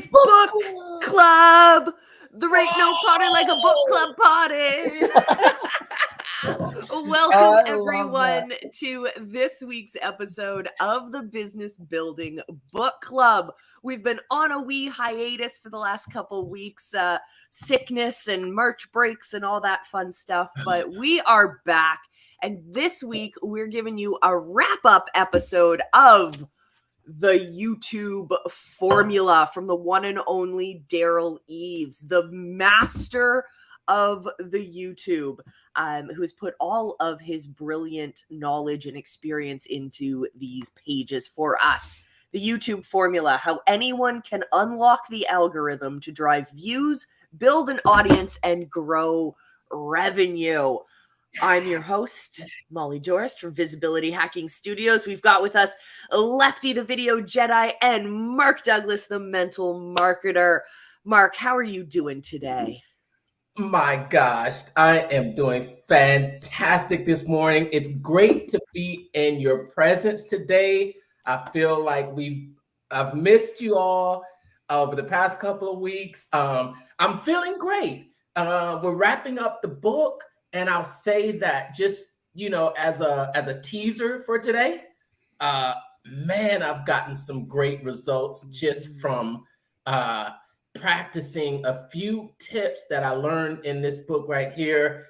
It's book club. There ain't no party like a book club party. Welcome, everyone, to this week's episode of the Business Building Book Club. We've been on a wee hiatus for the last couple weeks, sickness and March breaks and all that fun stuff, but we are back. And this week, we're giving you a wrap-up episode of the YouTube formula from the one and only Derral Eves, the master of the YouTube, who has put all of his brilliant knowledge and experience into these pages for us. The YouTube formula, how anyone can unlock the algorithm to drive views, build an audience, and grow revenue. I'm your host, Molly Joris from Visibility Hacking Studios. We've got with us Lefty, the Video Jedi, and Mark Douglas, the Mental Marketer. Mark, how are you doing today? My gosh, I am doing fantastic this morning. It's great to be in your presence today. I feel like I've missed you all over the past couple of weeks. I'm feeling great. We're wrapping up the book. And I'll say that just, as a teaser for today, man, I've gotten some great results just from practicing a few tips that I learned in this book right here.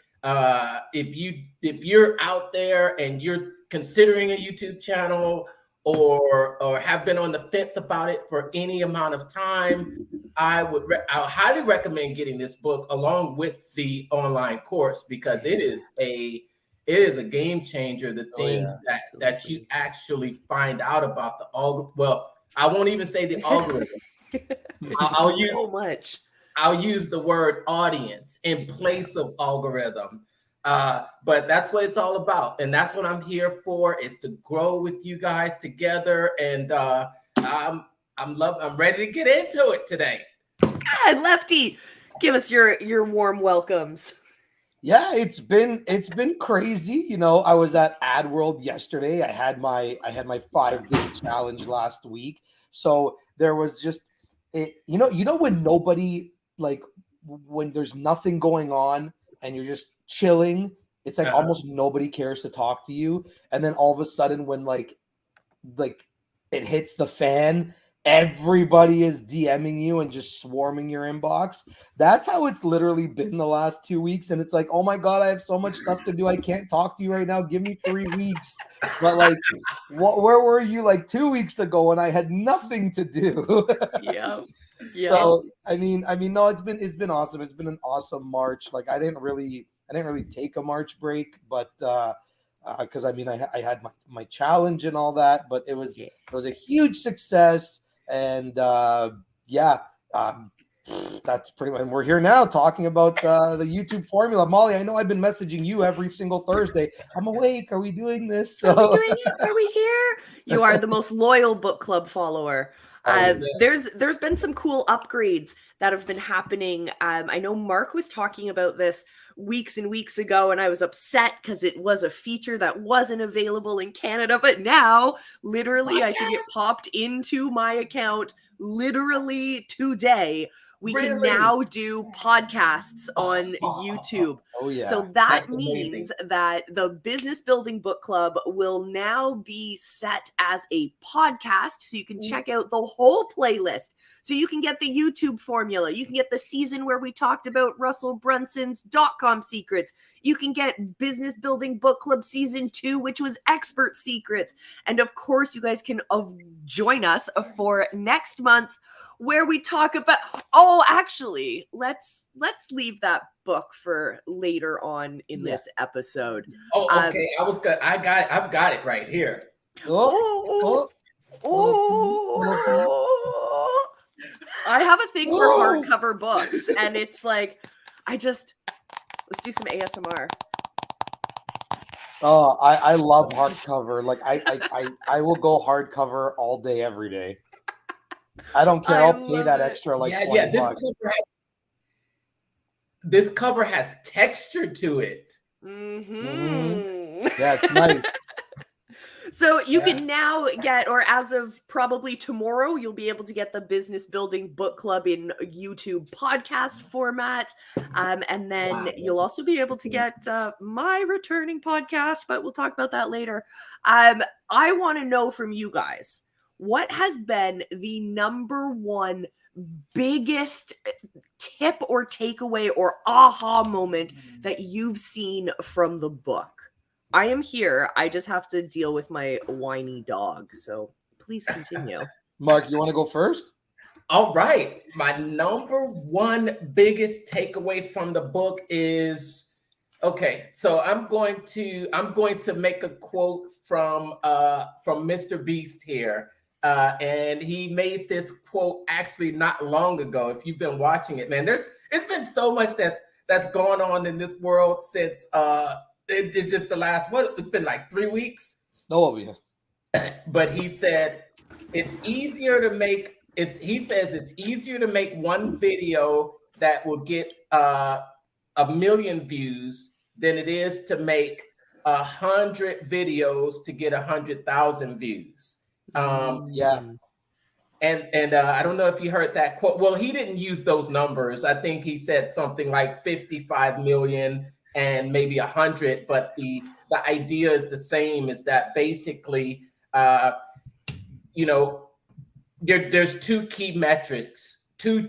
If you're out there and you're considering a YouTube channel or have been on the fence about it for any amount of time, I highly recommend getting this book along with the online course, because it is a game changer. The things that you actually find out about the algorithm. Well, I won't even say the algorithm. I'll use the word audience in place of algorithm. But that's what it's all about, and that's what I'm here for, is to grow with you guys together. And I'm ready to get into it today. God, Lefty, give us your warm welcomes. Yeah, it's been crazy. I was at AdWorld yesterday. I had my 5-day challenge last week. So there was just it. When nobody, like, when there's nothing going on and you're just chilling, it's like almost nobody cares to talk to you. And then all of a sudden, when like it hits the fan, everybody is DMing you and just swarming your inbox. That's how it's literally been the last 2 weeks. And it's like, oh my God, I have so much stuff to do. I can't talk to you right now. Give me 3 weeks. But like, where were you like 2 weeks ago when I had nothing to do? Yeah. So I mean, no, it's been awesome. It's been an awesome March. Like I didn't really take a March break, but because I had my challenge and all that, but it was a huge success. And that's pretty much, and we're here now talking about the YouTube formula. Molly, I know I've been messaging you every single Thursday. I'm awake. Are we doing this? So... Are we doing it? Are we here? You are the most loyal book club follower. There's been some cool upgrades that have been happening. I know Mark was talking about this weeks and weeks ago, and I was upset because it was a feature that wasn't available in Canada, but now literally I can get popped into my account literally today. We can now do podcasts on YouTube. Oh, yeah. So that means that the Business Building Book Club will now be set as a podcast. So you can check out the whole playlist. So you can get the YouTube formula. You can get the season where we talked about Russell Brunson's .com secrets. You can get Business Building Book Club Season 2, which was Expert Secrets. And of course, you guys can join us for next month, where we talk about, actually, let's leave that book for later on in this episode. Okay. I've got it right here. I have a thing for hardcover books, and it's like, let's do some ASMR. Oh, I love hardcover. Like I will go hardcover all day, every day. I don't care. I'll pay that extra $20. This cover has texture to it. Mm-hmm. Yeah, it's nice. So you can now get, or as of probably tomorrow, you'll be able to get the Business Building Book Club in YouTube podcast format. And then you'll also be able to get my returning podcast, but we'll talk about that later. I want to know from you guys, what has been the number one biggest tip or takeaway or aha moment that you've seen from the book? I am here. I just have to deal with my whiny dog. So please continue. Mark, you want to go first? All right. My number one biggest takeaway from the book is, okay, so I'm going to make a quote from Mr. Beast here. And he made this quote actually not long ago. If you've been watching it, man, it's been so much that's gone on in this world since it just the last it's been like 3 weeks. Oh yeah. But he said it's easier to make it's easier to make one video that will get 1 million views than it is to make 100 videos to get 100,000 views. Yeah. And I don't know if you heard that quote. Well, he didn't use those numbers. I think he said something like 55 million and maybe 100, but the idea is the same, is that basically, there's two key metrics, your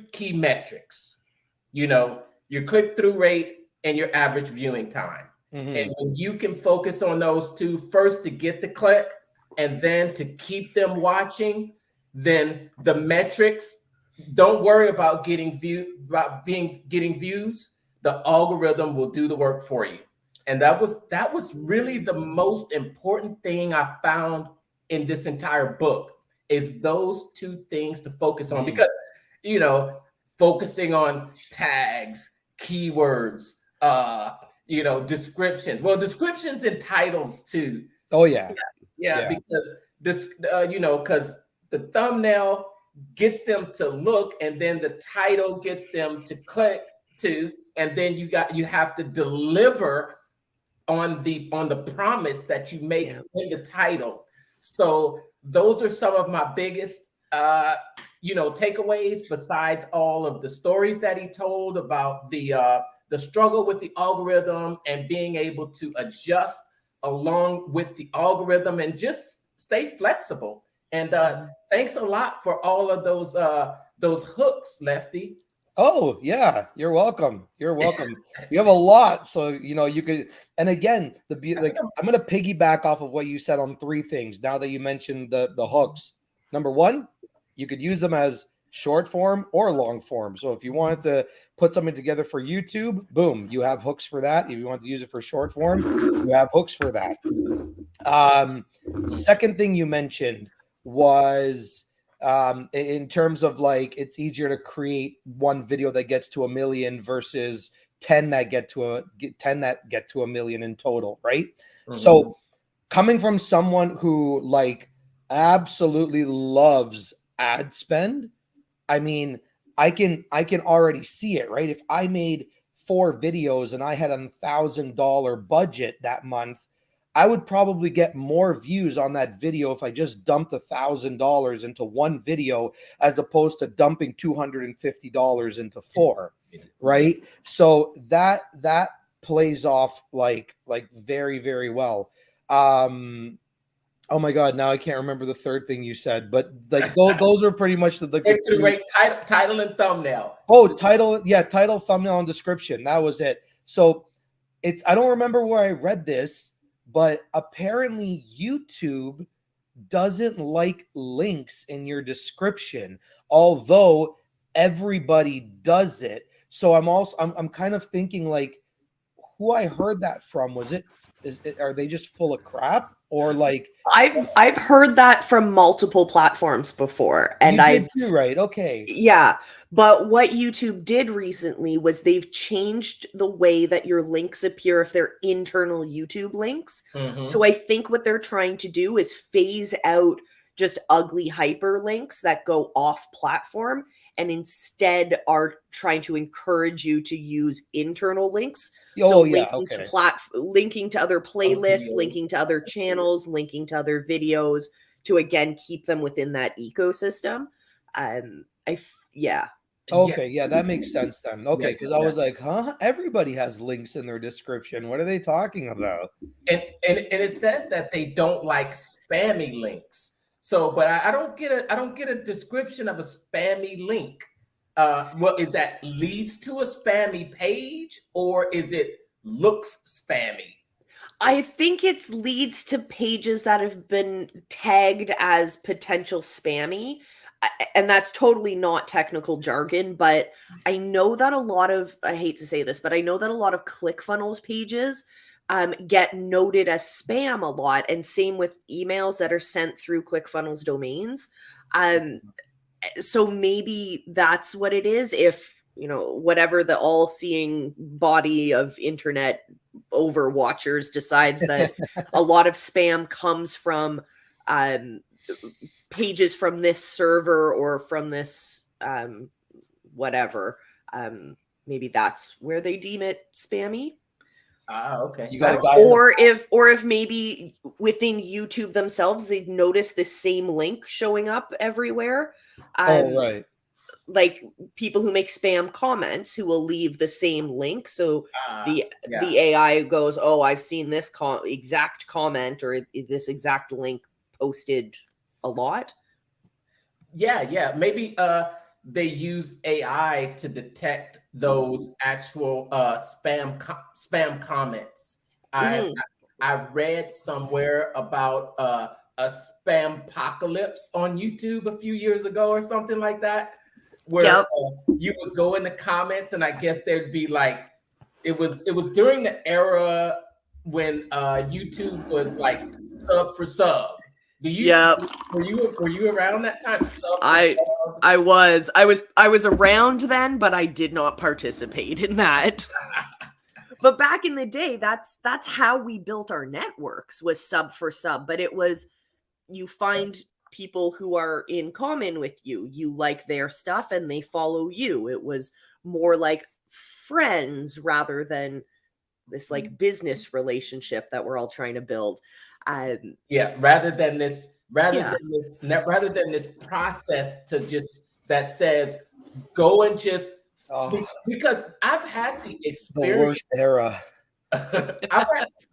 click-through rate and your average viewing time. Mm-hmm. And when you can focus on those two, first to get the click and then to keep them watching, then the metrics, don't worry about getting views. The algorithm will do the work for you. And that was really the most important thing I found in this entire book, is those two things to focus on. Because, focusing on tags, keywords, descriptions. Well, descriptions and titles too. Oh yeah. Yeah. Because this, because the thumbnail gets them to look, and then the title gets them to click to, and then you have to deliver on the promise that you make in the title. So those are some of my biggest takeaways, besides all of the stories that he told about the struggle with the algorithm and being able to adjust along with the algorithm and just stay flexible. And thanks a lot for all of those hooks, Lefty. Oh yeah, you're welcome. You're welcome. You have a lot, so you could. And again, I'm going to piggyback off of what you said on 3 things. Now that you mentioned the hooks, number 1, you could use them as short form or long form. So if you wanted to put something together for YouTube, boom, you have hooks for that. If you want to use it for short form, you have hooks for that. Second thing you mentioned was in terms of like, it's easier to create one video that gets to 1 million versus 10 that get to 1 million in total, right? Mm-hmm. So coming from someone who like absolutely loves ad spend, I mean, I can already see it, right? If I made 4 videos and I had $1,000 budget that month, I would probably get more views on that video if I just dumped $1,000 into one video as opposed to dumping $250 into 4, right? So that plays off like very, very well. Oh my God, now I can't remember the third thing you said, but like those are pretty much the title and thumbnail. Oh, title, thumbnail, and description. That was it. So I don't remember where I read this, but apparently YouTube doesn't like links in your description, although everybody does it. So I'm kind of thinking like, who I heard that from, are they just full of crap? Or like I've heard that from multiple platforms before, and I too, right? Okay, yeah. But what YouTube did recently was they've changed the way that your links appear if they're internal YouTube links. Mm-hmm. So I think what they're trying to do is phase out just ugly hyperlinks that go off platform, and instead are trying to encourage you to use internal links. Oh, linking to linking to other playlists, linking to other channels, linking to other videos to again keep them within that ecosystem. Okay, yeah, that makes sense then. Okay, because I was like, huh? Everybody has links in their description. What are they talking about? And it says that they don't like spammy links. So, but I don't get a description of a spammy link. Well, is that leads to a spammy page, or is it looks spammy? I think it leads to pages that have been tagged as potential spammy. And that's totally not technical jargon, but I know that I hate to say this, but I know that a lot of ClickFunnels pages get noted as spam a lot, and same with emails that are sent through ClickFunnels domains. So maybe that's what it is. If, whatever the all-seeing body of internet overwatchers decides that a lot of spam comes from pages from this server or from this whatever, maybe that's where they deem it spammy. Okay. You got or if maybe within YouTube themselves they've noticed the same link showing up everywhere. Right. Like people who make spam comments who will leave the same link. So the AI goes, oh, I've seen this exact comment or this exact link posted a lot. Yeah. Maybe they use AI to detect those actual spam comments. I read somewhere about a spam apocalypse on YouTube a few years ago or something like that, where you would go in the comments, and I guess there'd be like, it was during the era when YouTube was like sub for sub. Were you around that time? I was around then, but I did not participate in that. But back in the day, that's how we built our networks, was sub for sub. But it was, you find people who are in common with you, you like their stuff and they follow you. It was more like friends rather than this like business relationship that we're all trying to build. Rather than this process that says go and just because I've had the experience. The worst era.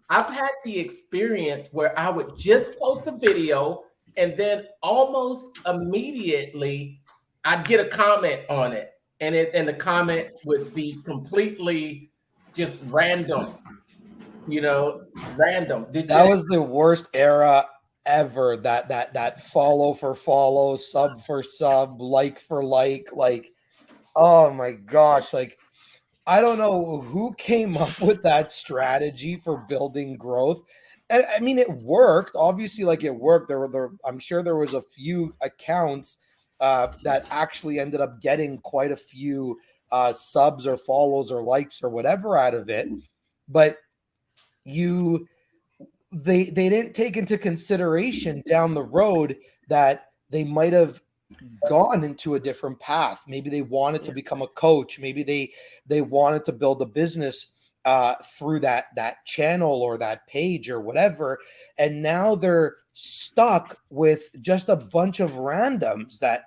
I've had the experience where I would just post a video and then almost immediately I'd get a comment on it, and the comment would be completely just random. Random. That was the worst era ever. That follow for follow, sub for sub, like for like, oh my gosh. Like, I don't know who came up with that strategy for building growth. And I mean, it worked. Obviously, it worked. I'm sure there was a few accounts that actually ended up getting quite a few subs or follows or likes or whatever out of it. But they didn't take into consideration down the road that they might have gone into a different path. Maybe they wanted to become a coach. Maybe they wanted to build a business through that channel or that page or whatever. And now they're stuck with just a bunch of randoms that,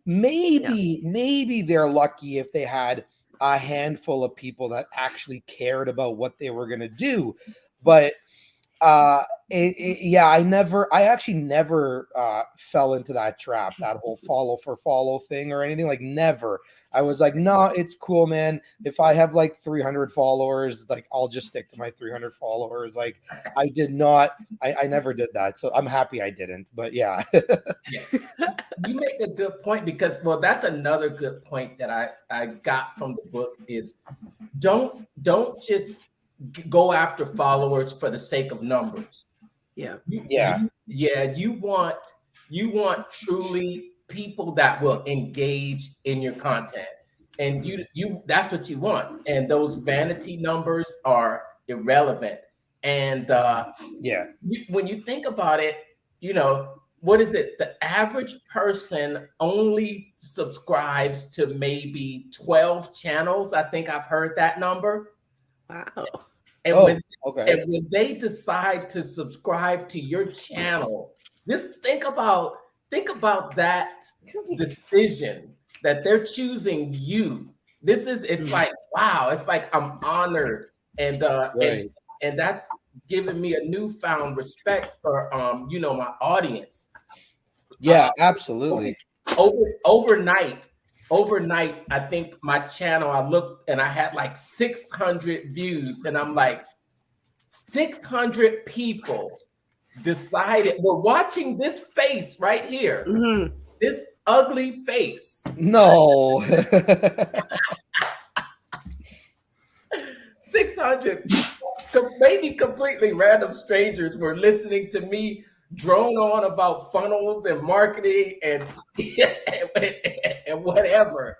maybe they're lucky if they had a handful of people that actually cared about what they were going to do. But I actually never fell into that trap, that whole follow for follow thing or anything. Never. I was like, no, it's cool, man. If I have 300 followers, I'll just stick to my 300 followers. I never did that. So I'm happy I didn't, but yeah. You make a good point, because that's another good point that I got from the book is don't just go after followers for the sake of numbers. You want truly people that will engage in your content, and you that's what you want. And those vanity numbers are irrelevant. And when you think about it, what is it? The average person only subscribes to maybe 12 channels. I think I've heard that number. Wow. And okay. when they decide to subscribe to your channel, just think about that decision that they're choosing you. It's like, wow, it's like I'm honored, and Right. and that's given me a newfound respect for my audience. Yeah, absolutely. Overnight, I think my channel, I looked and I had like 600 views, and I'm like, 600 people decided were watching this face right here, this ugly face. No. 600 maybe completely random strangers were listening to me drone on about funnels and marketing and and whatever.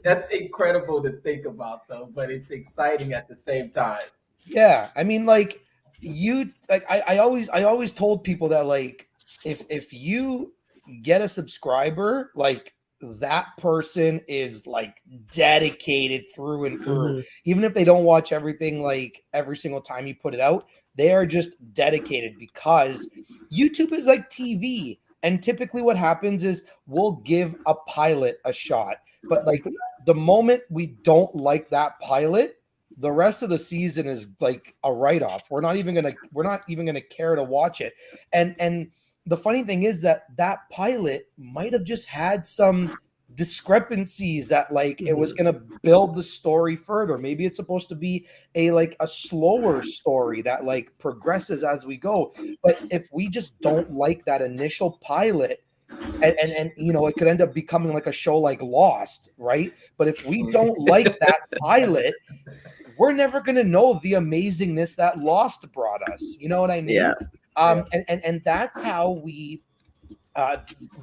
That's incredible to think about, though, but it's exciting at the same time. Yeah, I mean, like I always told people that, like, if you get a subscriber, like, that person is like dedicated through and through. Even if they don't watch everything, like every single time you put it out, they are just dedicated, because YouTube is like TV. And typically what happens is we'll give a pilot a shot, but like the moment we don't like that pilot, the rest of the season is like a write-off. We're not even gonna care to watch it. And the funny thing is that pilot might have just had some discrepancies that, like, it was going to build the story further. Maybe it's supposed to be a slower story that like progresses as we go. But if we just don't like that initial pilot, and it could end up becoming like a show like Lost, right? But if we don't like that pilot, we're never going to know the amazingness that Lost brought us. You know what I mean? Yeah. And that's how we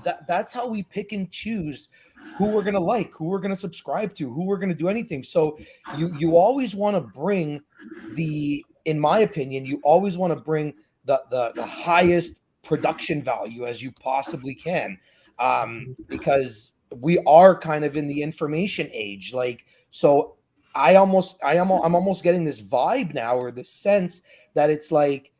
that's how we pick and choose who we're going to like, who we're going to subscribe to, who we're going to do anything. So you always want to bring in my opinion, you always want to bring the highest production value as you possibly can, because we are kind of in the information age. Like, so I'm almost getting this vibe now, or the sense that it's like,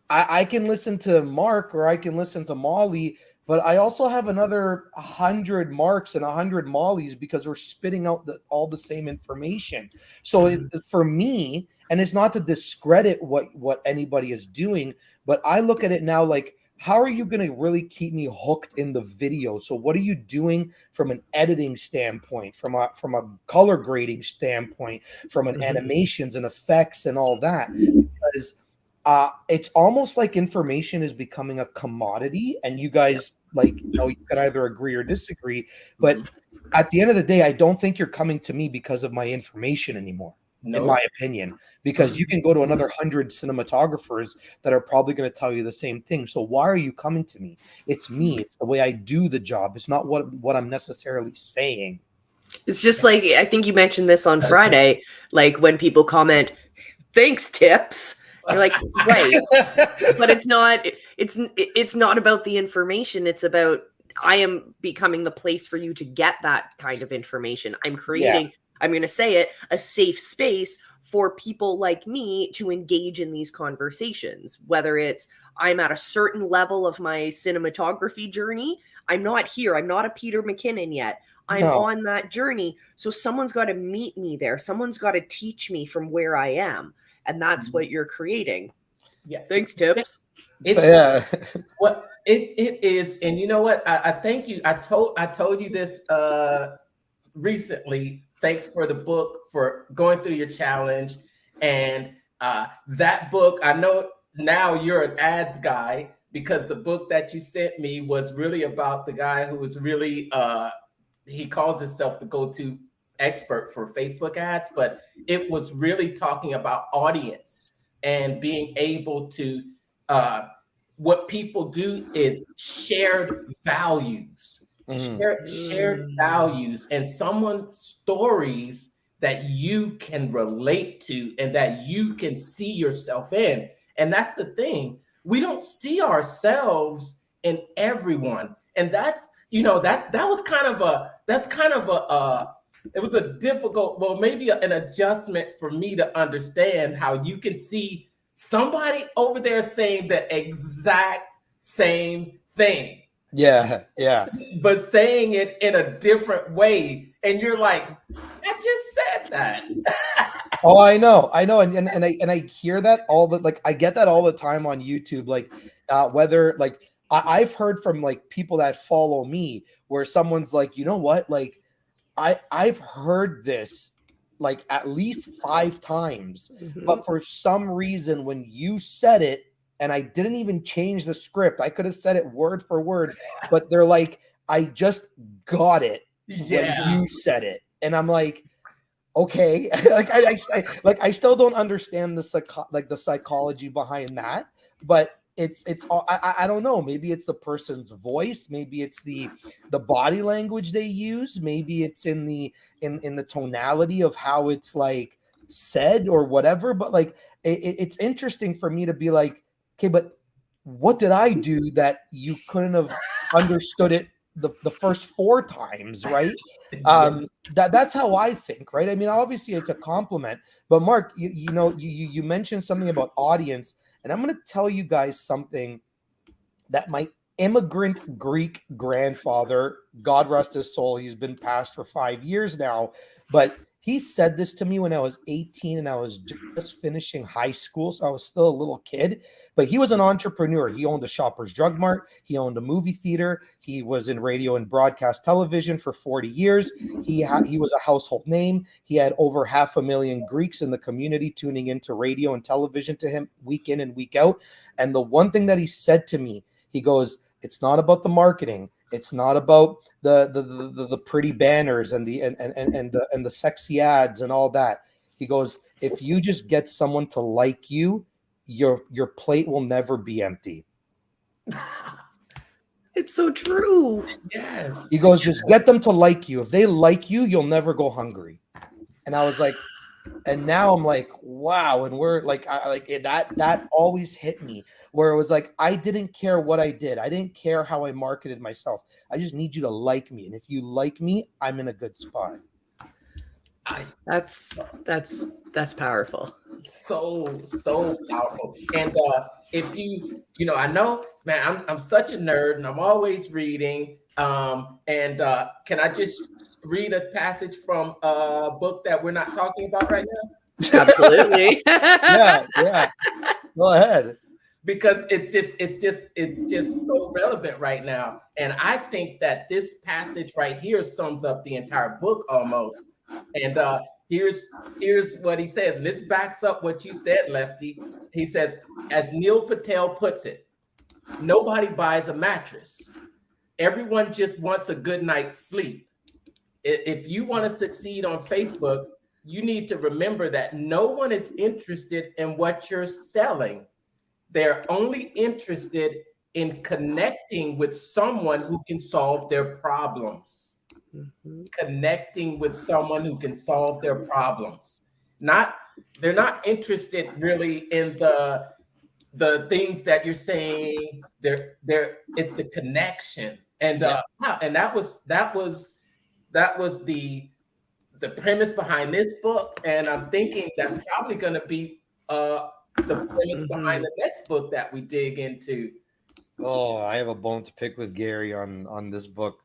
I can listen to Mark or I can listen to Molly, but I also have another 100 Marks and 100 Mollys, because we're spitting out all the same information. So for me, and it's not to discredit what anybody is doing, but I look at it now like, how are you going to really keep me hooked in the video? So what are you doing from an editing standpoint, from a color grading standpoint, from an animations and effects and all that? Because it's almost like information is becoming a commodity, and you guys, like, you can either agree or disagree, but at the end of the day, I don't think you're coming to me because of my information anymore. In my opinion, because you can go to another 100 cinematographers that are probably going to tell you the same thing. So why are you coming to me? It's me. It's the way I do the job. It's not what I'm necessarily saying. It's just like, I think you mentioned this on Friday, like when people comment, "Thanks, tips." You're like, right, but it's not about the information. It's about, I am becoming the place for you to get that kind of information. I'm creating, I'm going to say it, a safe space for people like me to engage in these conversations, whether it's I'm at a certain level of my cinematography journey. I'm not here. I'm not a Peter McKinnon yet. I'm on that journey. So someone's got to meet me there. Someone's got to teach me from where I am. And that's what you're creating. Yeah. Thanks, tips. It's what it is. And you know what? I thank you. I told you this recently. Thanks for the book, for going through your challenge. And that book, I know now you're an ads guy, because the book that you sent me was really about the guy who was really he calls himself the go-to expert for Facebook ads, but it was really talking about audience and being able to what people do is shared values, shared values, and someone's stories that you can relate to and that you can see yourself in. And that's the thing. we don't see ourselves in everyone. And that's, you know, that was kind of a it was a difficult, well, maybe an adjustment for me to understand how you can see somebody over there saying the exact same thing. Yeah. But saying it in a different way. And you're like, I just said that. Oh, I know. And I hear that I get that all the time on YouTube. Like, whether like I've heard from like people that follow me where someone's like, you know what? Like, I've heard this like at least 5 times, but for some reason, when you said it, and I didn't even change the script, I could have said it word for word, but they're like, I just got it when you said it, and I'm like, okay, I still don't understand the psychology behind that, but it's all, I don't know, maybe it's the person's voice, maybe it's the body language they use, maybe it's in the tonality of how it's like said or whatever, but like it's interesting for me to be like, okay, but what did I do that you couldn't have understood it the first 4 times, right? That's how I think, right? I mean, obviously it's a compliment, but Mark, you mentioned something about audience, and I'm going to tell you guys something that my immigrant Greek grandfather, God rest his soul, he's been passed for 5 years now, but he said this to me when I was 18 and I was just finishing high school. So I was still a little kid, but he was an entrepreneur. He owned a Shoppers Drug Mart. He owned a movie theater. He was in radio and broadcast television for 40 years. He was a household name. He had over 500,000 Greeks in the community tuning into radio and television to him week in and week out. And the one thing that he said to me, he goes, it's not about the marketing. It's not about the pretty banners and the sexy ads and all that. He goes, if you just get someone to like you, your plate will never be empty. It's so true. Yes. He goes, just get them to like you. If they like you, you'll never go hungry. And I was like, and now I'm like, wow. And we're like, that always hit me, where it was like, I didn't care what I did. I didn't care how I marketed myself. I just need you to like me. And if you like me, I'm in a good spot. That's powerful. So powerful. And if you I know, man, I'm such a nerd and I'm always reading. And can I just read a passage from a book that we're not talking about right now? Absolutely. Yeah. Go ahead. Because it's just so relevant right now. And I think that this passage right here sums up the entire book almost. And here's what he says, and this backs up what you said, Lefty. He says, as Neil Patel puts it, nobody buys a mattress. Everyone just wants a good night's sleep. If you want to succeed on Facebook, you need to remember that no one is interested in what you're selling. They're only interested in connecting with someone who can solve their problems. Mm-hmm. Connecting with someone who can solve their problems. They're not interested really in the things that you're saying. It's the connection. And and that was the premise behind this book. And I'm thinking that's probably going to be the premise behind the next book that we dig into. Oh, I have a bone to pick with Gary on this book.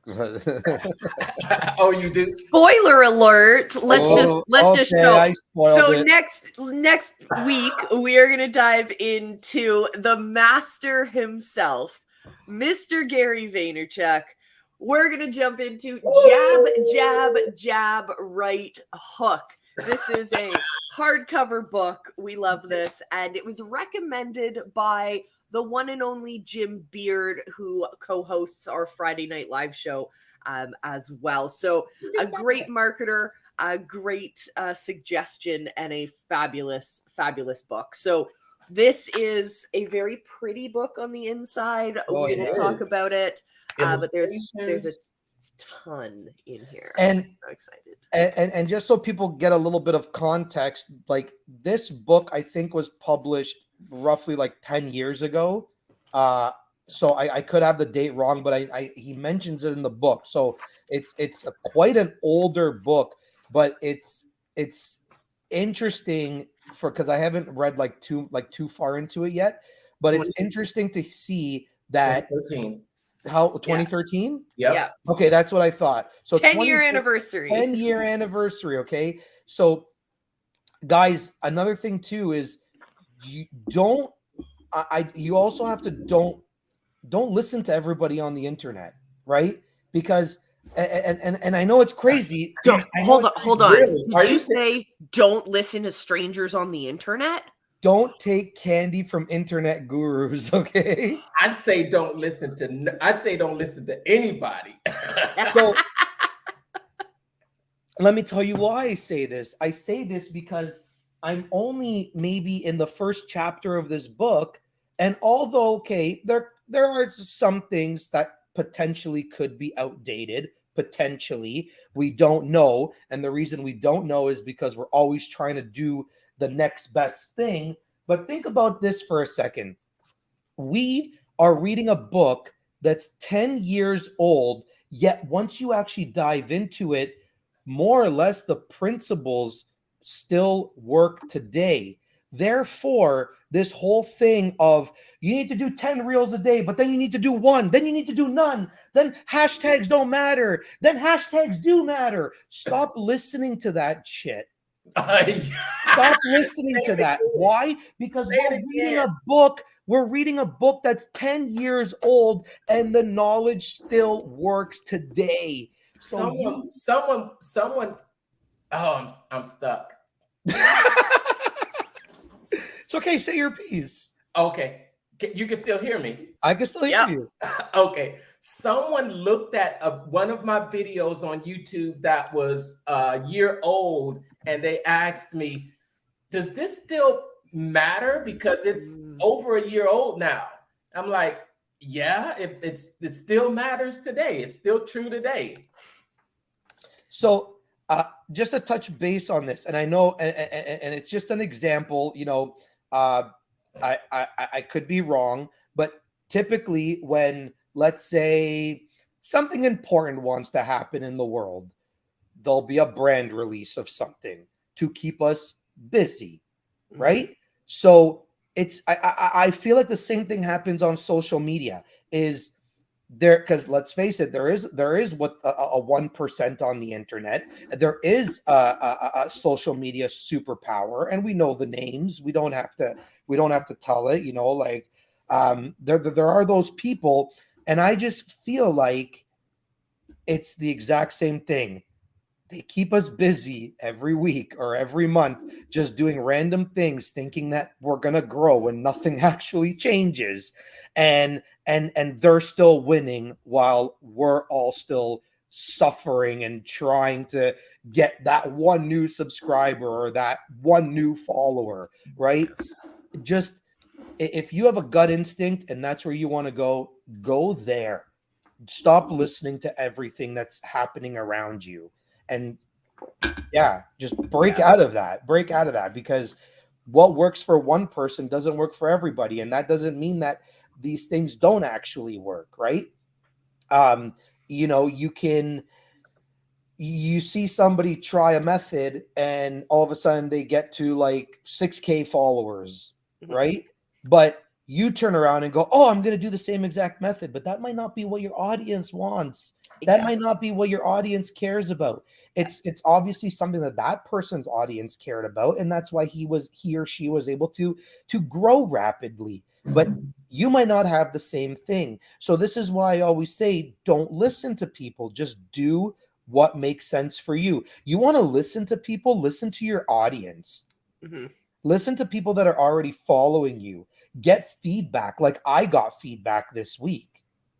Oh, you do? Spoiler alert. Let's just go. So it. next week we are going to dive into the master himself, Mr. Gary Vaynerchuk. We're going to jump into jab, right hook. This is a hardcover book. We love this. And it was recommended by the one and only Jim Beard, who co-hosts our Friday Night Live show as well. So a great marketer, a great suggestion, and a fabulous book. So this is a very pretty book on the inside. Oh, we're going to talk about it. But there's a ton in here. And I'm so excited. And just so people get a little bit of context, like this book I think was published roughly like 10 years ago. So I could have the date wrong, but he mentions it in the book. So it's quite an older book, but it's interesting because I haven't read too far into it yet. But it's interesting to see that 2013. How 2013? Yeah. Okay, that's what I thought. So 10-year anniversary. 10-year anniversary. Okay, so guys, another thing too is you don't. You also have to don't listen to everybody on the internet, right? Because and I know it's crazy. Hold on. Really? Did you say don't listen to strangers on the internet? Don't take candy from internet gurus, okay? I'd say don't listen to anybody. So let me tell you why I say this. I say this because I'm only maybe in the first chapter of this book, and although okay, there are some things that potentially could be outdated. Potentially, we don't know, and the reason we don't know is because we're always trying to do the next best thing. But think about this for a second. We are reading a book that's 10 years old, yet once you actually dive into it, more or less the principles still work today. Therefore, this whole thing of you need to do 10 reels a day, but then you need to do one, then you need to do none, then hashtags don't matter, then hashtags do matter. Stop listening to that shit. Stop listening to that. Why? Because we're reading a book that's 10 years old and the knowledge still works today. So someone oh, I'm stuck. It's okay, say your piece. Okay. You can still hear me. I can still hear you. Okay. Someone looked at one of my videos on YouTube that was a year old, and they asked me, does this still matter? Because it's over a year old now. I'm like, yeah, it still matters today. It's still true today. So just to touch base on this, and I know, and it's just an example, you know, I could be wrong, but typically when, let's say, something important wants to happen in the world, there'll be a brand release of something to keep us busy, right? So it's I feel like the same thing happens on social media. Is there, because let's face it, there is what a 1% on the internet. There is a social media superpower, and we know the names. We don't have to tell it, you know, like there are those people, and I just feel like it's the exact same thing. They keep us busy every week or every month just doing random things, thinking that we're going to grow when nothing actually changes. And they're still winning while we're all still suffering and trying to get that one new subscriber or that one new follower, right? Just if you have a gut instinct and that's where you want to go there. Stop listening to everything that's happening around you. And yeah, just break out of that, because what works for one person doesn't work for everybody. And that doesn't mean that these things don't actually work, right? You know, you see somebody try a method and all of a sudden they get to like 6K followers, right? But you turn around and go, oh, I'm going to do the same exact method, but that might not be what your audience wants. That might not be what your audience cares about. It's obviously something that person's audience cared about, and that's why he or she was able to grow rapidly. But you might not have the same thing. So this is why I always say, don't listen to people. Just do what makes sense for you. You want to listen to people, listen to your audience. Listen to people that are already following you. Get feedback. Like I got feedback this week.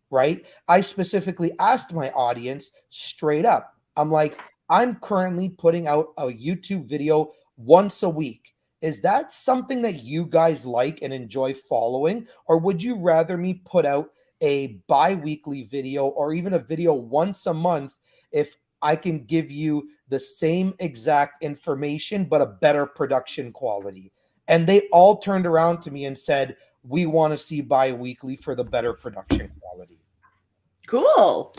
Right? I specifically asked my audience straight up. I'm like, I'm currently putting out a YouTube video once a week. Is that something that you guys like and enjoy following? Or would you rather me put out a bi-weekly video or even a video once a month if I can give you the same exact information, but a better production quality? And they all turned around to me and said, we want to see bi-weekly for the better production quality. Cool.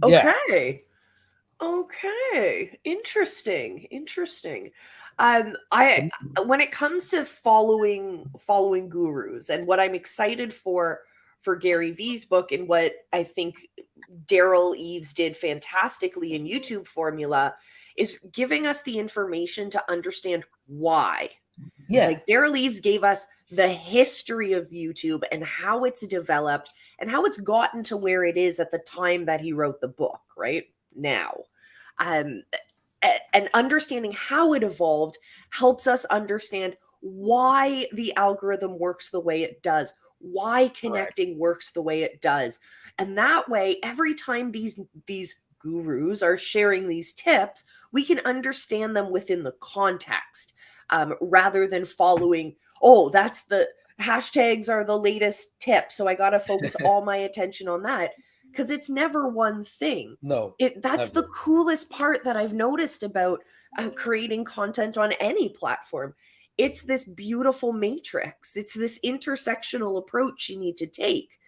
Yeah. Okay. Interesting. I when it comes to following gurus, and what I'm excited for Gary Vee's book, and what I think Derral Eves did fantastically in YouTube Formula, is giving us the information to understand why. Yeah. Like Derral Eves gave us the history of YouTube and how it's developed and how it's gotten to where it is at the time that he wrote the book, right now. And understanding how it evolved helps us understand why the algorithm works the way it does, why connecting works the way it does. And that way, every time these gurus are sharing these tips, we can understand them within the context, rather than following, oh, that's the hashtags are the latest tip, so I got to focus all my attention on that. Because it's never one thing. No, that's never. the coolest part that I've noticed about creating content on any platform. It's this beautiful matrix. It's this intersectional approach you need to take.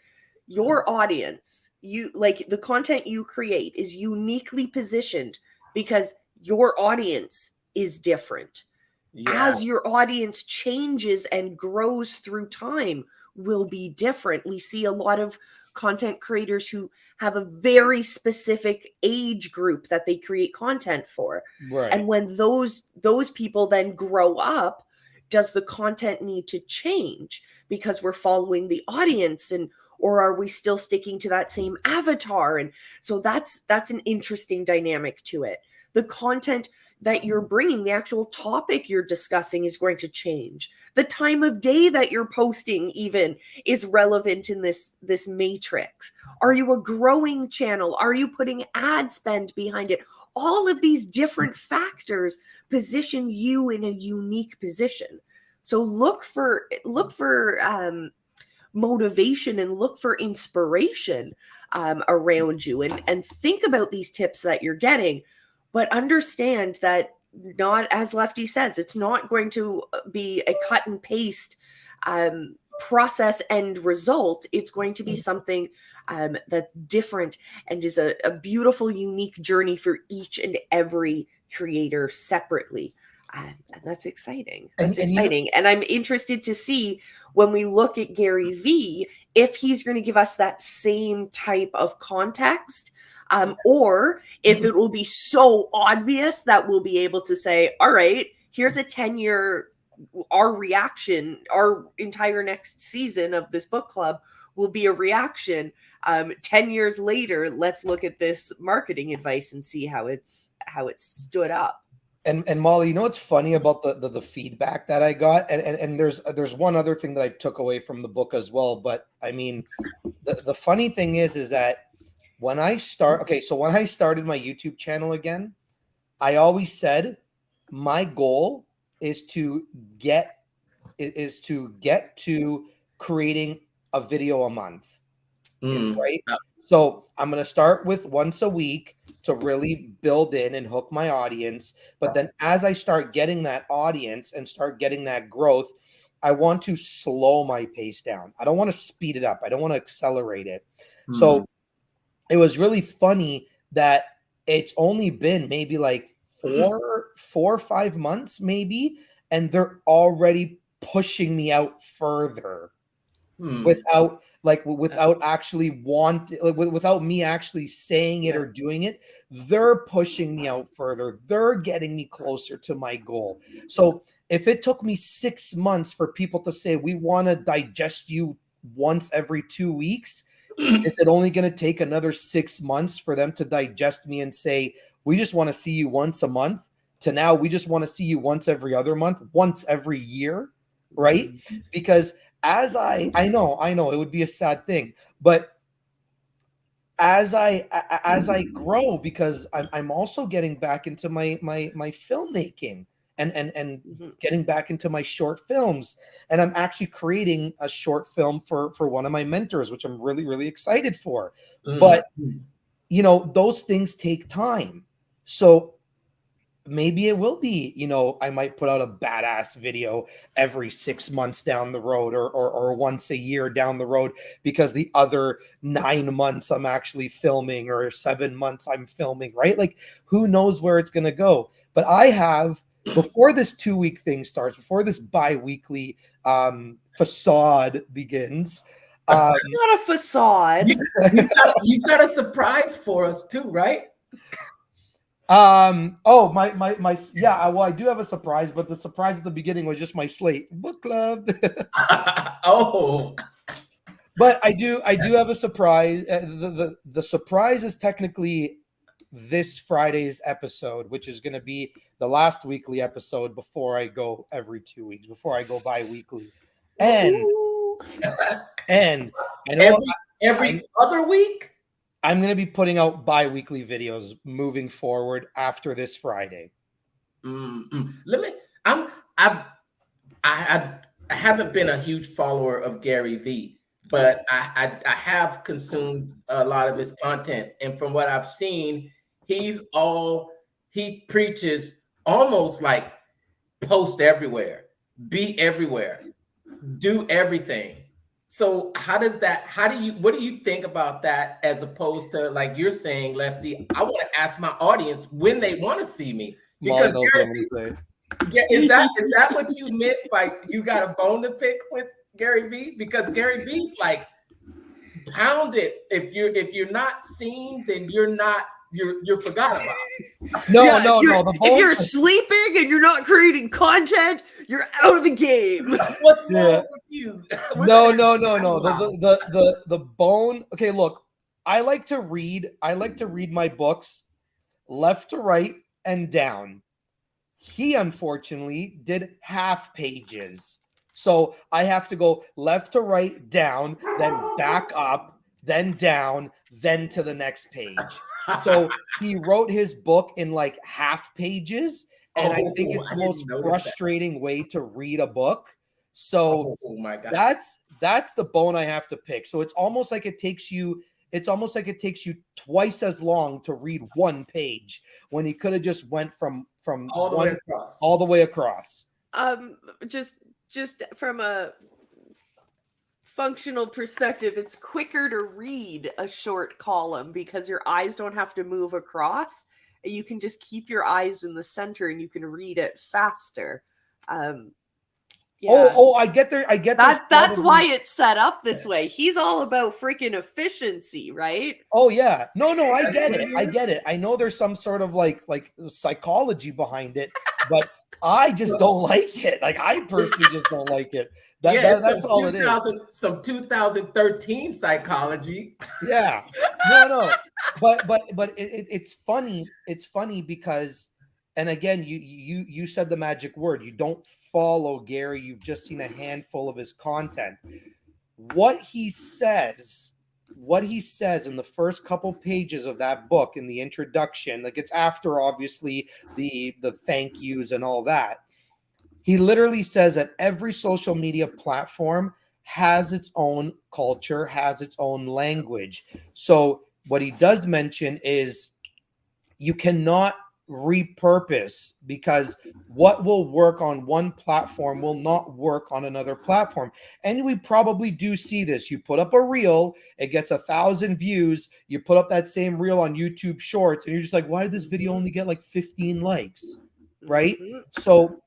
Your audience, you like the content you create is uniquely positioned because your audience is different. Yeah. As your audience changes and grows through time, will be different. We see a lot of content creators who have a very specific age group that they create content for. Right. And when those people then grow up, does the content need to change because we're following the audience, and or are we still sticking to that same avatar? And so that's an interesting dynamic to it. The content that you're bringing, the actual topic you're discussing, is going to change. The time of day that you're posting even is relevant in this matrix. Are you a growing channel? Are you putting ad spend behind it? All of these different factors position you in a unique position. So look for motivation and look for inspiration around you, and think about these tips that you're getting. But understand that, not, as Lefty says, it's not going to be a cut and paste process end result. It's going to be something that's different and is a beautiful, unique journey for each and every creator separately. And that's exciting. And I'm interested to see, when we look at Gary Vee, if he's going to give us that same type of context, or if it will be so obvious that we'll be able to say, all right, here's a 10-year, our reaction, our entire next season of this book club will be a reaction. 10 years later, let's look at this marketing advice and see how it's stood up. And Molly, you know what's funny about the feedback that I got, and there's one other thing that I took away from the book as well. But I mean, the funny thing is that when I started my YouTube channel again, I always said my goal is to get to creating a video a month, right? So I'm going to start with once a week to really build in and hook my audience. But then as I start getting that audience and start getting that growth, I want to slow my pace down. I don't want to speed it up. I don't want to accelerate it. So it was really funny that it's only been maybe like 4 or 5 months maybe, and they're already pushing me out further without actually without me actually saying it or doing it. They're pushing me out further. They're getting me closer to my goal. So if it took me 6 months for people to say, we want to digest you once every 2 weeks, is it only going to take another 6 months for them to digest me and say, we just want to see you once a month, to now we just want to see you once every other month, once every year, right? Because as I know it would be a sad thing, but as I grow, because I'm also getting back into my filmmaking and getting back into my short films, and I'm actually creating a short film for one of my mentors, which I'm really, really excited for. But you know, those things take time. So maybe it will be, I might put out a badass video every 6 months down the road, or once a year down the road, because the other 9 months I'm actually filming, or 7 months I'm filming, right? Like, who knows where it's going to go? But I have, before this 2-week thing starts, before this bi-weekly facade begins. Not a facade. You got a surprise for us too, right? Oh, my yeah, well, I do have a surprise, but the surprise at the beginning was just my slate book club. Oh, but I do have a surprise. The surprise is technically this Friday's episode, which is going to be the last weekly episode before I go every 2 weeks, before I go bi-weekly. And I know every other week I'm going to be putting out bi-weekly videos moving forward after this Friday. I haven't been a huge follower of Gary Vee, but I have consumed a lot of his content, and from what I've seen, he preaches almost like post everywhere, be everywhere, do everything. So what do you think about that, as opposed to, like you're saying, Lefty, I want to ask my audience when they want to see me? Because is that what you meant by you got a bone to pick with Gary Vee? Because Gary Vee's like, pound it. If you're not seen, then you're forgot about. No. If you're sleeping and you're not creating content, you're out of the game. What's wrong with you? No. The bone. Okay, look, I like to read my books left to right and down. He unfortunately did half pages. So I have to go left to right, down, then back up, then down, then to the next page. So he wrote his book in like half pages, and I think it's the most frustrating way to read a book. So my God, that's the bone I have to pick. So it's almost like it takes you twice as long to read one page, when he could have just went from all the way across. Just from a functional perspective, it's quicker to read a short column because your eyes don't have to move across, and you can just keep your eyes in the center and you can read it faster. Yeah. I get there. That's why it's set up this way. He's all about freaking efficiency, right? Oh yeah. No, I get it. I know there's some sort of like psychology behind it, but I just don't like it. Like, I personally just don't like it. That's all it is. Some 2013 psychology. Yeah. No. But it's funny. It's funny because, and again, you said the magic word. You don't follow Gary. You've just seen a handful of his content. What he says in the first couple pages of that book, in the introduction, like, it's after obviously the thank yous and all that. He literally says that every social media platform has its own culture, has its own language. So what he does mention is you cannot repurpose, because what will work on one platform will not work on another platform. And we probably do see this. You put up a reel, it gets 1,000 views. You put up that same reel on YouTube Shorts, and you're just like, why did this video only get like 15 likes? Right? So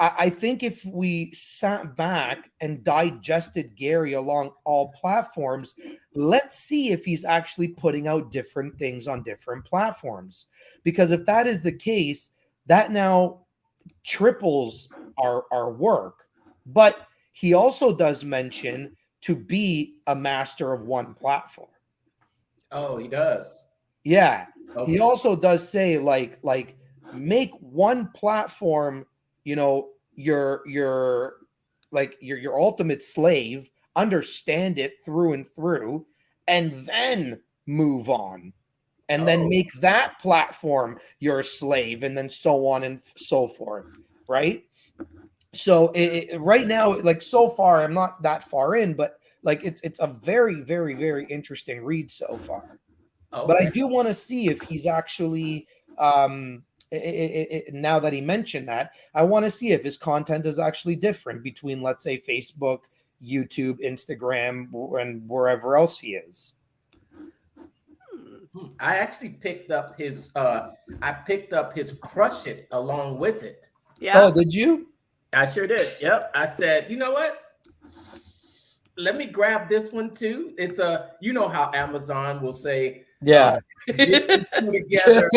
I think if we sat back and digested Gary along all platforms, let's see if he's actually putting out different things on different platforms. Because if that is the case, that now triples our work. But he also does mention to be a master of one platform. Oh, he does. Yeah. Okay. He also does say like make one platform, your ultimate slave, understand it through and through, and then move on, and then make that platform your slave, and then so on and so forth. Right. So right now, like, so far, I'm not that far in, but like, it's a very, very, very interesting read so far. Okay. But I do want to see if he's actually now that he mentioned that, I want to see if his content is actually different between, let's say, Facebook, YouTube, Instagram, and wherever else he is. I actually picked up his Crush It along with it. Yeah. Oh, did you? I sure did. Yep. I said, you know what? Let me grab this one too. It's you know how Amazon will say, yeah, get these two together.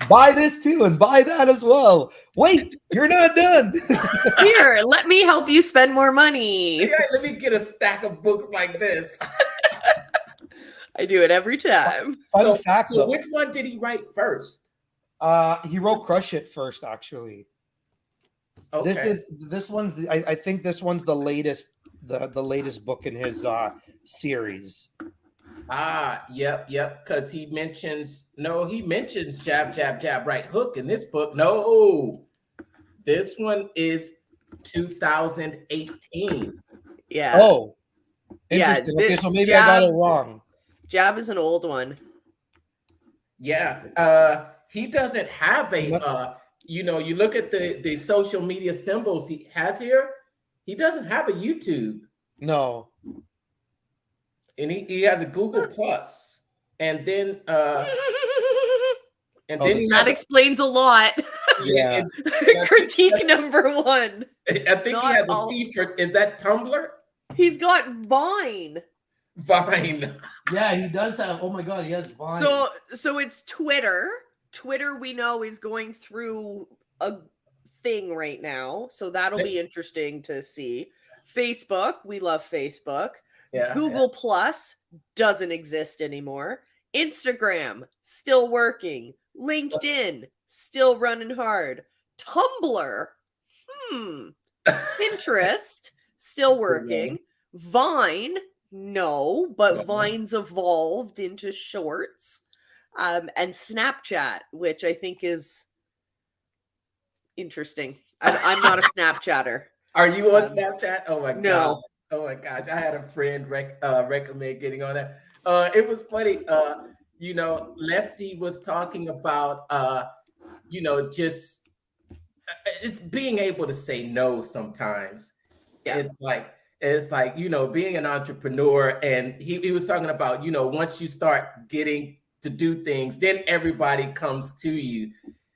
Buy this too and buy that as well. Wait, you're not done. Here, let me help you spend more money. Yeah, let me get a stack of books like this. I do it every time. Fun fact, so though. Which one did he write first? He wrote Crush It first, actually. Okay. This one's I think this one's the latest latest book in his series. Yep. Because he mentions jab, jab, jab, right hook in this book. No, this one is 2018. Yeah. Oh, interesting. Yeah, okay, so maybe I got it wrong. Jab is an old one. Yeah. He doesn't have a you look at the social media symbols he has here. He doesn't have a YouTube. No. And he has a Google Plus, and then that explains a lot. Yeah. Critique number one. I think he has a T for. Is that Tumblr? He's got Vine. Vine. Yeah, he does have. Oh my God, he has Vine. So it's Twitter. Twitter, we know, is going through a thing right now, so that'll be interesting to see. Facebook, we love Facebook. Yeah. Google Plus doesn't exist anymore. Instagram, still working. LinkedIn, still running hard. Tumblr, Pinterest, still working. Vine, no, but Vine's evolved into shorts. And Snapchat, which I think is interesting. I'm not a Snapchatter. Are you on Snapchat? Oh my no. God. Oh my gosh. I had a friend recommend getting on that. It was funny. Lefty was talking about just it's being able to say no sometimes. Yeah. It's like being an entrepreneur, and he was talking about, once you start getting to do things, then everybody comes to you,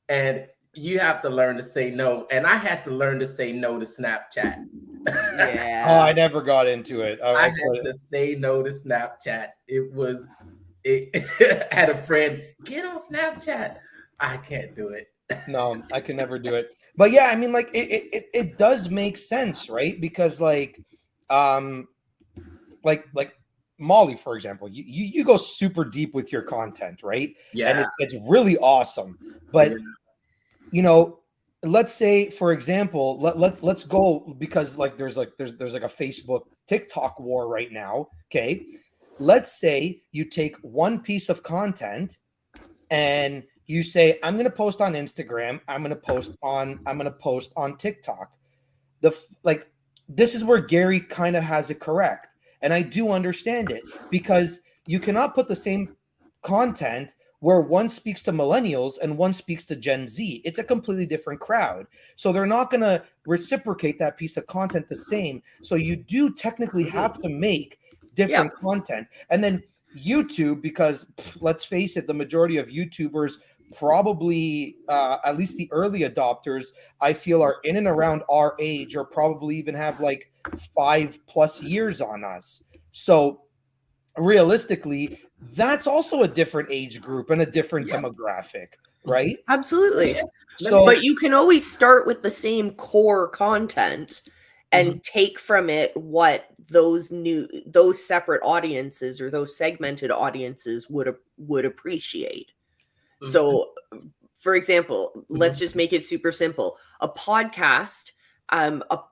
and you have to learn to say no. And I had to learn to say no to Snapchat. Yeah. Oh, I never got into it. I had to say no to Snapchat. It had a friend, get on Snapchat. I can't do it. No, I can never do it. But yeah, I mean, like it does make sense, right? Because like Molly, for example, you go super deep with your content, right? Yeah. And it's really awesome. But let's say, for example, let's go, because like there's like a Facebook TikTok war right now. Okay. Let's say you take one piece of content and you say, I'm going to post on Instagram. I'm going to post on TikTok. This is where Gary kind of has it correct. And I do understand it, because you cannot put the same content where one speaks to millennials and one speaks to Gen Z. It's a completely different crowd. So they're not going to reciprocate that piece of content the same. So you do technically have to make different content. And then YouTube, because let's face it, the majority of YouTubers, probably at least the early adopters, I feel, are in and around our age, or probably even have like 5+ years on us. So realistically, that's also a different age group and a different demographic, right? Absolutely. So, but you can always start with the same core content and take from it what those separate audiences or those segmented audiences would appreciate. So, for example, let's just make it super simple. A podcast.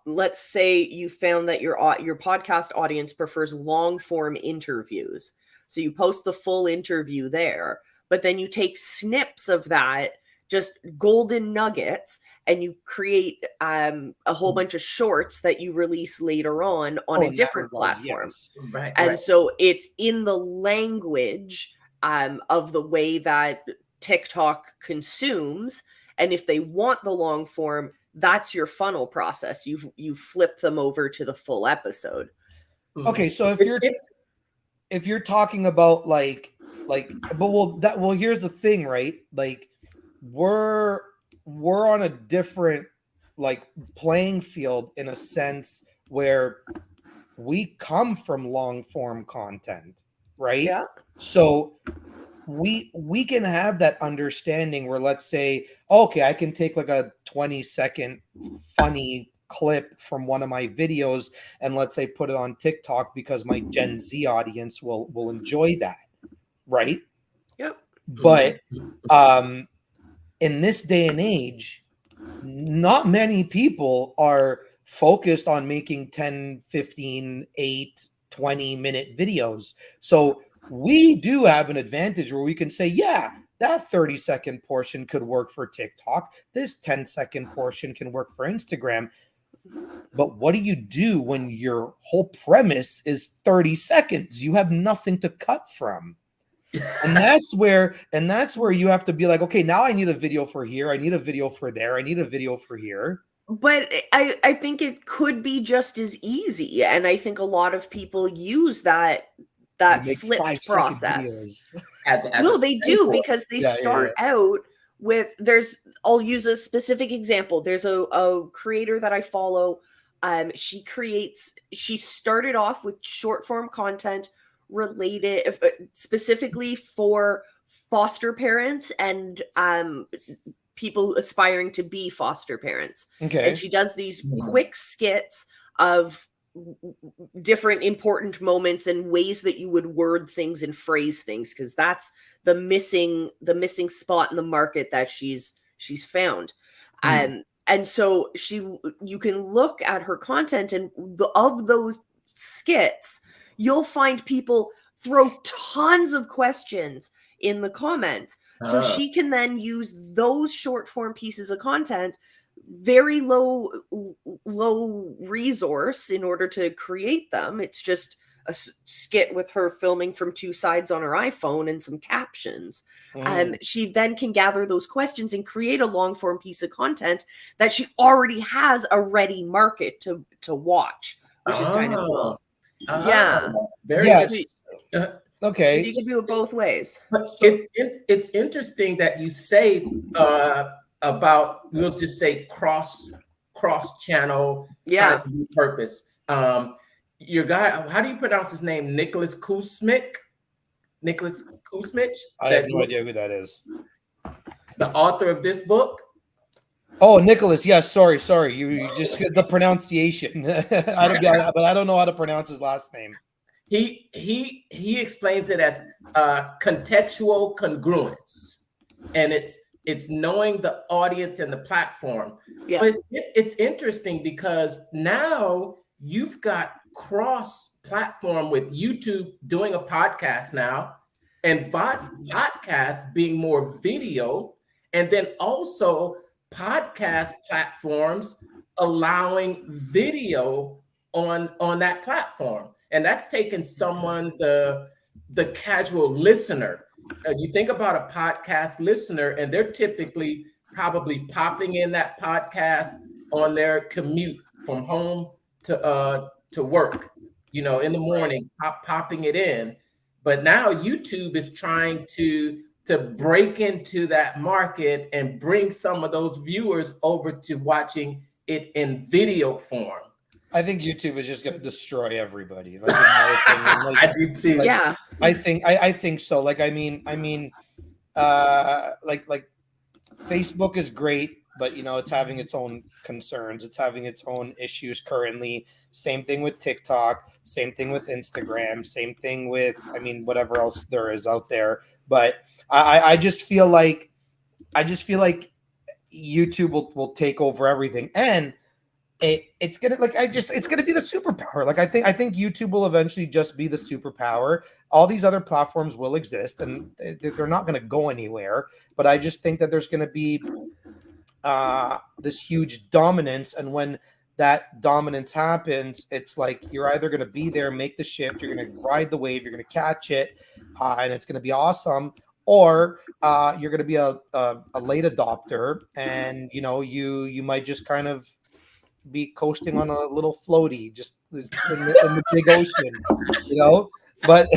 Let's say you found that your podcast audience prefers long form interviews. So you post the full interview there, but then you take snips of that, just golden nuggets, and you create a whole bunch of shorts that you release later on a different platform. Yes. Right. So it's in the language of the way that TikTok consumes. And if they want the long form, that's your funnel process. You flip them over to the full episode. Okay, so if you're talking about like but here's the thing, right? Like we're on a different like playing field in a sense where we come from long form content, right? Yeah. So we can have that understanding where, let's say, okay, I can take like a 20-second funny clip from one of my videos and let's say put it on TikTok because my Gen Z audience will enjoy that, right? Yep. But in this day and age, not many people are focused on making 10, 15, 8, 20-minute videos. So we do have an advantage where we can say, yeah, that 30-second portion could work for TikTok. This 10-second portion can work for Instagram. But what do you do when your whole premise is 30 seconds? You have nothing to cut from. And that's where you have to be like, okay, now I need a video for here. I need a video for there. I need a video for here. But I think it could be just as easy. And I think a lot of people use that flipped process. No, they do, because they start out with, I'll use a specific example. There's a creator that I follow. She started off with short form content related specifically for foster parents and people aspiring to be foster parents. Okay. And she does these quick skits of different important moments and ways that you would word things and phrase things, because that's the missing spot in the market that she's found. And so you can look at her content, and of those skits, you'll find people throw tons of questions in the comments. So she can then use those short form pieces of content, very low resource, in order to create them. It's just a skit with her filming from two sides on her iPhone and some captions. And she then can gather those questions and create a long form piece of content that she already has a ready market to watch, which is kind of cool. Yeah. Very good. Okay. So you can do it both ways. It's interesting that you say about, we'll just say cross channel purpose. Your guy, how do you pronounce his name? Nicholas Kusmich? I have no idea who that is. The author of this book? Oh, Nicholas. Yes. Sorry. You just get the pronunciation. But I don't know how to pronounce his last name. He explains it as contextual congruence, and it's knowing the audience and the platform. Yeah. But it's interesting because now you've got cross-platform with YouTube doing a podcast now, and podcast being more video, and then also podcast platforms allowing video on that platform. And that's taken someone, the casual listener. You think about a podcast listener, and they're typically probably popping in that podcast on their commute from home to work, in the morning, popping it in. But now YouTube is trying to break into that market and bring some of those viewers over to watching it in video form. I think YouTube is just going to destroy everybody. Like, in my opinion. I do too. Yeah, I think so. Like, I mean, like Facebook is great, but it's having its own concerns. It's having its own issues currently. Same thing with TikTok. Same thing with Instagram. Same thing with, whatever else there is out there. But I just feel like YouTube will take over everything, and it's gonna it's gonna be the superpower. Like I think YouTube will eventually just be the superpower. All these other platforms will exist, and they're not gonna go anywhere. But I just think that there's gonna be this huge dominance, and when that dominance happens, it's like you're either gonna be there, make the shift, you're gonna ride the wave, you're gonna catch it, and it's gonna be awesome, or you're going to be a late adopter, and you might just kind of be coasting on a little floaty just in the big ocean, but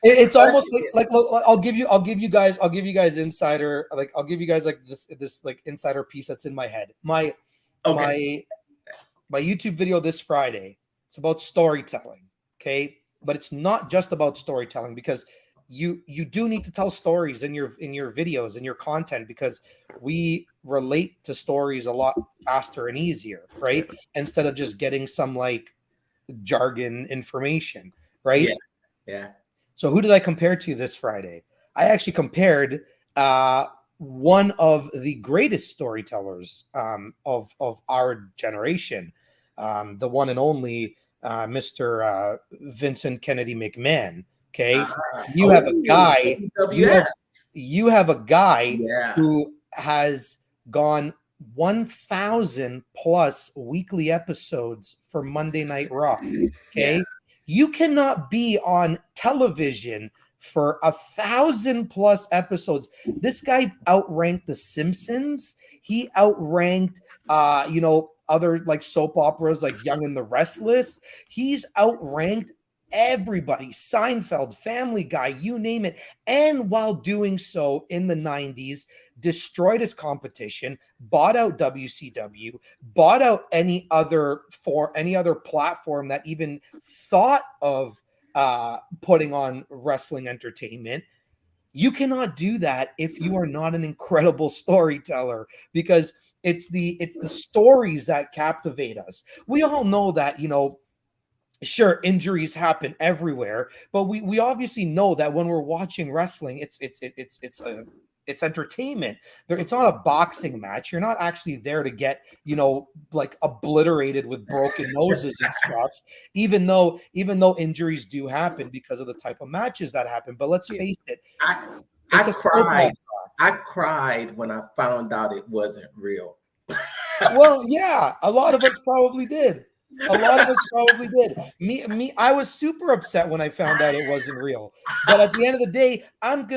it's almost like look, I'll give you guys insider, like I'll give you guys like this like insider piece that's in my head. My YouTube video this Friday, it's about storytelling, okay? But it's not just about storytelling, because you do need to tell stories in your videos and your content, because we relate to stories a lot faster and easier, right? Instead of just getting some like jargon information, right? Yeah. So who did I compare to this Friday? I actually compared one of the greatest storytellers of our generation, the one and only Mr. Vincent Kennedy McMahon. Okay, you have a guy. You have a guy who has gone 1,000 plus weekly episodes for Monday Night Raw. Okay, you cannot be on television for 1,000 plus episodes. This guy outranked The Simpsons. He outranked, other like soap operas like Young and the Restless. He's outranked everybody, Seinfeld, Family Guy, you name it. And while doing so in the 90s, destroyed his competition, bought out WCW, bought out any other platform that even thought of putting on wrestling entertainment. You cannot do that if you are not an incredible storyteller, because it's the stories that captivate us. We all know that, sure, injuries happen everywhere, but we obviously know that when we're watching wrestling, it's entertainment. It's not a boxing match. You're not actually there to get, like obliterated with broken noses and stuff, even though injuries do happen because of the type of matches that happen. But let's face it, I cried when I found out it wasn't real. Well, yeah, a lot of us probably did. Me, I was super upset when I found out it wasn't real. But at the end of the day, I'm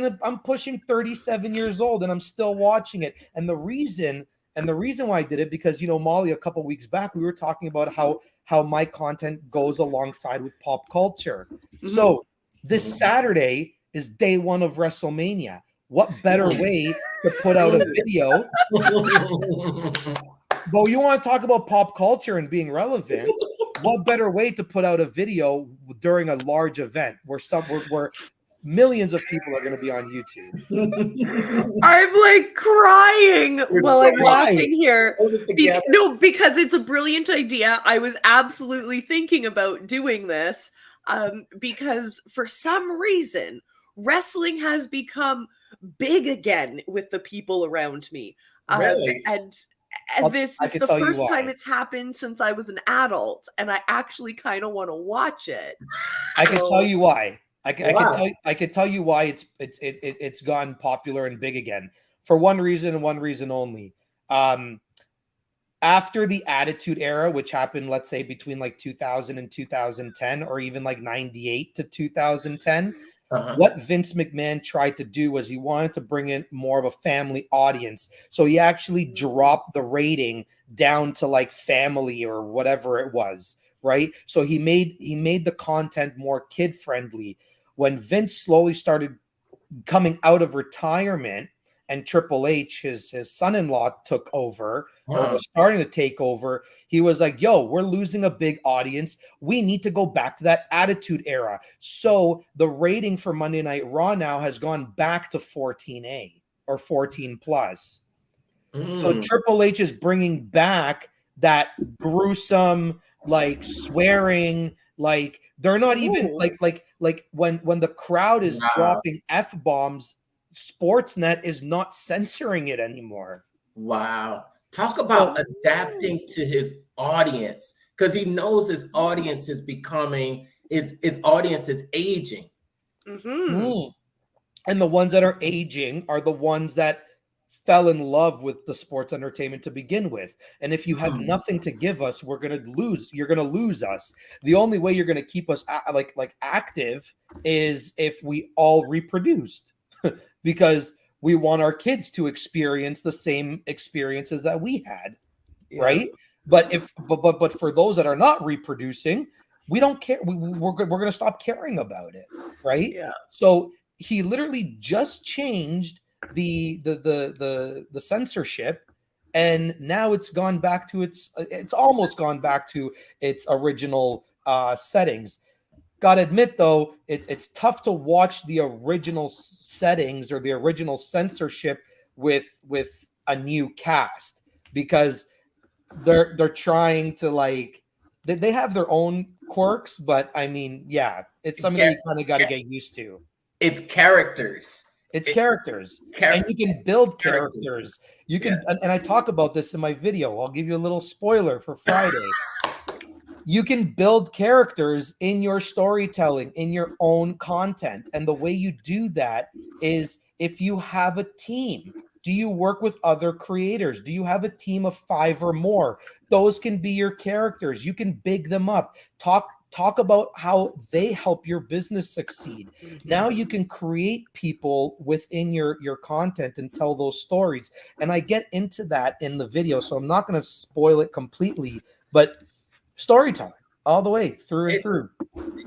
pushing 37 years old and I'm still watching it. And the reason why I did it, because Molly, a couple weeks back, we were talking about how my content goes alongside with pop culture. Mm-hmm. So this Saturday is day one of WrestleMania. What better way to put out a video? But you want to talk about pop culture and being relevant? What better way to put out a video during a large event where millions of people are going to be on YouTube? I'm like crying while I'm laughing here. Because it's a brilliant idea. I was absolutely thinking about doing this because for some reason, wrestling has become big again with the people around me. Really? And this is the first time it's happened since I was an adult, and I actually kind of want to watch it. I can tell you why. I can tell you why it's gone popular and big again. For one reason and one reason only. After the Attitude Era, which happened, let's say, between like 2000 and 2010, or even like 98 to 2010, what Vince McMahon tried to do was he wanted to bring in more of a family audience. So he actually dropped the rating down to like family or whatever it was, right? So he made the content more kid friendly. When Vince slowly started coming out of retirement and Triple H, his son-in-law, took over or was starting to take over, he was like, yo, we're losing a big audience. We need to go back to that Attitude Era. So the rating for Monday Night Raw now has gone back to 14A or 14 plus. So Triple H is bringing back that gruesome, like swearing, like they're not even like when the crowd is dropping F-bombs, Sportsnet is not censoring it anymore. Wow. Talk about adapting to his audience, because he knows his audience is becoming, his audience is aging. And the ones that are aging are the ones that fell in love with the sports entertainment to begin with. And if you have nothing to give us, we're going to lose. You're going to lose us. The only way you're going to keep us like active is if we all reproduced because we want our kids to experience the same experiences that we had. Right. But for those that are not reproducing, we don't care. We're going to stop caring about it. Right. Yeah. So he literally just changed the censorship, and now it's gone back to it's almost gone back to its original settings. Gotta admit though, it's tough to watch the original settings or the original censorship with a new cast, because they're trying to like they have their own quirks, but I mean, yeah, it's something that you kind of got to get used to. It's characters. It's characters, and you can build characters. You can, and I talk about this in my video. I'll give you a little spoiler for Friday. You can build characters in your storytelling, in your own content, and the way you do that is if you have a team. Do you work with other creators? Do you have a team of 5 or more? Those can be your characters. You can big them up. Talk about how they help your business succeed. Now you can create people within your content and tell those stories. And I get into that in the video, so I'm not going to spoil it completely, but storytelling all the way through and through.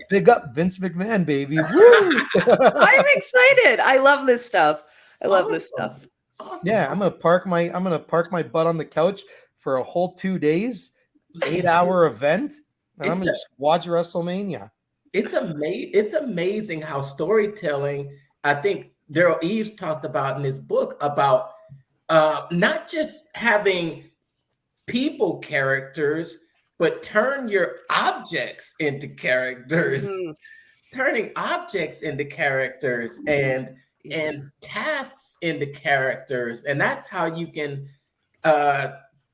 Big up Vince McMahon, baby. Woo! I'm excited. I love this stuff. I love this stuff. Awesome. Yeah, I'm gonna park my butt on the couch for a whole 2 days, 8-hour event, and I'm gonna just watch WrestleMania. It's amazing how storytelling, I think Derral Eves talked about in his book about not just having people characters, but turn your objects into characters, turning objects into characters and tasks into characters. And that's how you can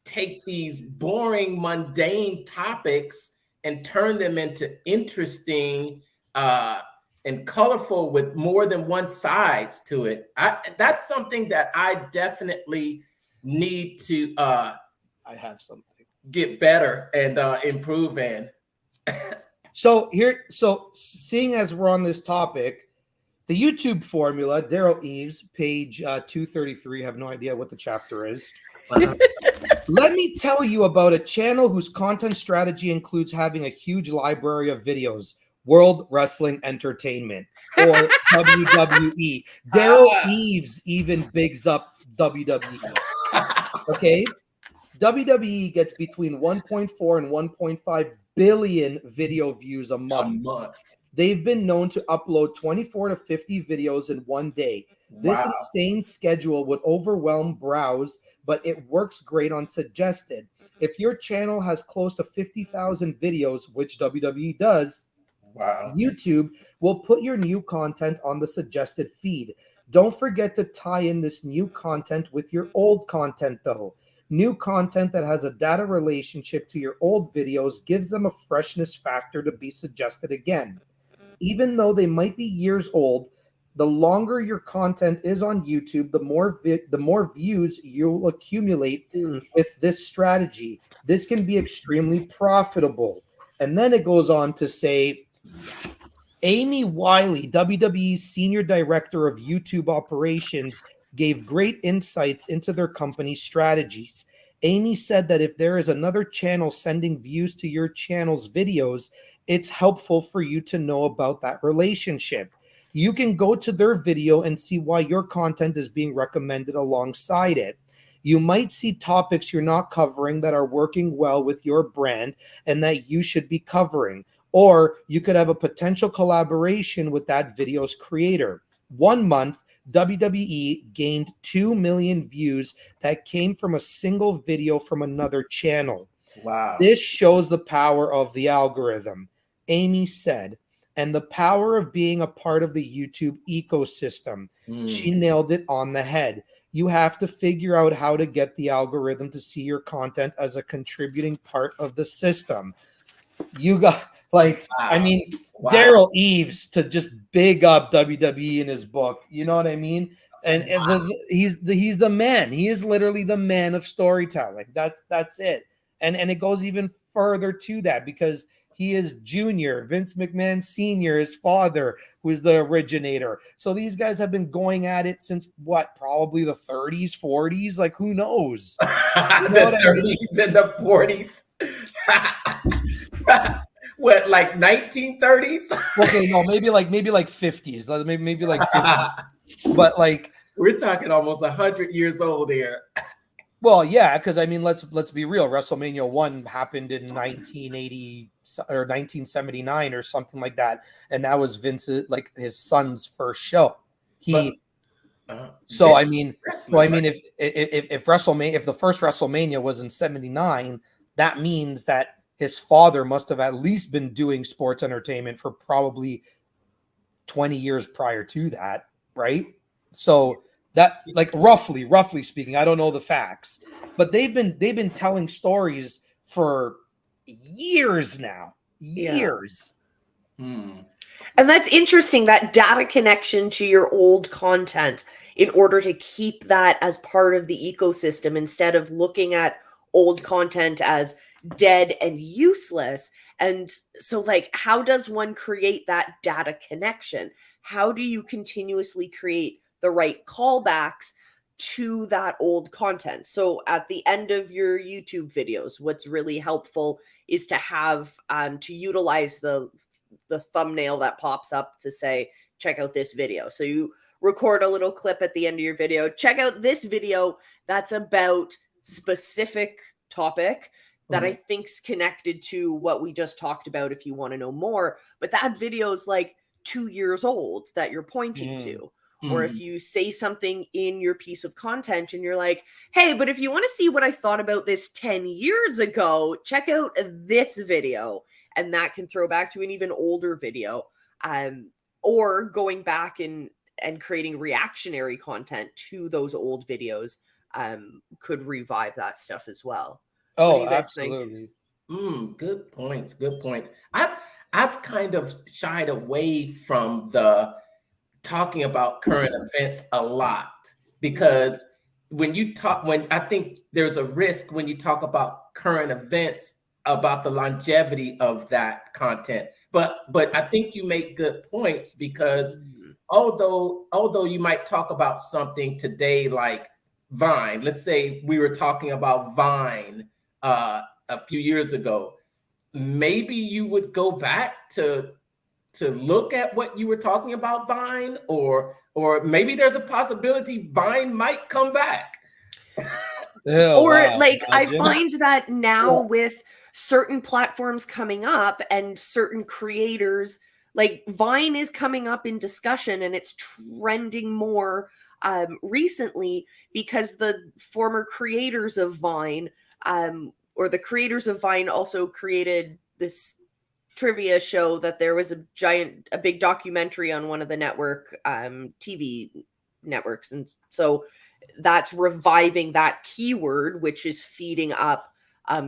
take these boring, mundane topics and turn them into interesting and colorful with more than one sides to it. That's something that I definitely need to I have something. Get better and improve in. So seeing as we're on this topic, the YouTube formula, Derral Eves, page 233. I have no idea what the chapter is. Let me tell you about a channel whose content strategy includes having a huge library of videos. World Wrestling Entertainment, or WWE. Derral Eves even bigs up WWE. Okay? WWE gets between 1.4 and 1.5 billion video views a month. They've been known to upload 24 to 50 videos in one day. This insane schedule would overwhelm browse, but it works great on suggested. If your channel has close to 50,000 videos, which WWE does, YouTube will put your new content on the suggested feed. Don't forget to tie in this new content with your old content, though. New content that has a data relationship to your old videos gives them a freshness factor to be suggested again. Even though they might be years old, the longer your content is on YouTube, the more views you'll accumulate with this strategy. This can be extremely profitable. And then it goes on to say, Amy Wiley, WWE's Senior Director of YouTube Operations, gave great insights into their company's strategies. Amy said that if there is another channel sending views to your channel's videos, it's helpful for you to know about that relationship. You can go to their video and see why your content is being recommended alongside it. You might see topics you're not covering that are working well with your brand and that you should be covering. Or you could have a potential collaboration with that video's creator. 1 month, WWE gained 2 million views that came from a single video from another channel. Wow. This shows the power of the algorithm, Amy said, and the power of being a part of the YouTube ecosystem. She nailed it on the head. You have to figure out how to get the algorithm to see your content as a contributing part of the system. You got, I mean, Derral Eves to just big up WWE in his book. You know what I mean? And he's the man. He is literally the man of storytelling. That's it. And it goes even further to that, because he is Junior, Vince McMahon Sr., his father, who is the originator. So these guys have been going at it since what, probably the 30s, 40s? Like, who knows? You know The 30s and the 40s. What, like 1930s? Okay, no, maybe like 50s. Maybe like 50s. But like, we're talking almost 100 years old here. Well, yeah, because I mean, let's be real. WrestleMania 1 happened in 1980 or 1979 or something like that, and that was Vince's, like, his son's first show. So I mean, if WrestleMania, if the first WrestleMania was in 79, that means that his father must have at least been doing sports entertainment for probably 20 years prior to that, right? So that, like, roughly speaking, I don't know the facts, but they've been telling stories for years now. Years. And that's interesting, that data connection to your old content, in order to keep that as part of the ecosystem, instead of looking at old content as dead and useless. And so, like, how does one create that data connection? How do you continuously create the right callbacks to that old content? So at the end of your YouTube videos, what's really helpful is to have to utilize the thumbnail that pops up to say, check out this video. So you record a little clip at the end of your video, check out this video that's about specific topic that I think's connected to what we just talked about, if you want to know more. But that video's like 2 years old that you're pointing to. Or if you say something in your piece of content and you're like, hey, but if you want to see what I thought about this 10 years ago, check out this video. And that can throw back to an even older video. Or going back and creating reactionary content to those old videos could revive that stuff as well. Oh, absolutely. Good points. Good points. I've kind of shied away from the talking about current events a lot, because when I think there's a risk when you talk about current events about the longevity of that content. But I think you make good points, because although you might talk about something today like Vine, let's say we were talking about Vine a few years ago, maybe you would go back to look at what you were talking about Vine, or maybe there's a possibility Vine might come back. I find that now with certain platforms coming up and certain creators, like Vine is coming up in discussion, and it's trending more recently, because the former creators of Vine, or the creators of Vine, also created this trivia show that there was a big documentary on one of the network TV networks, and so that's reviving that keyword, which is feeding up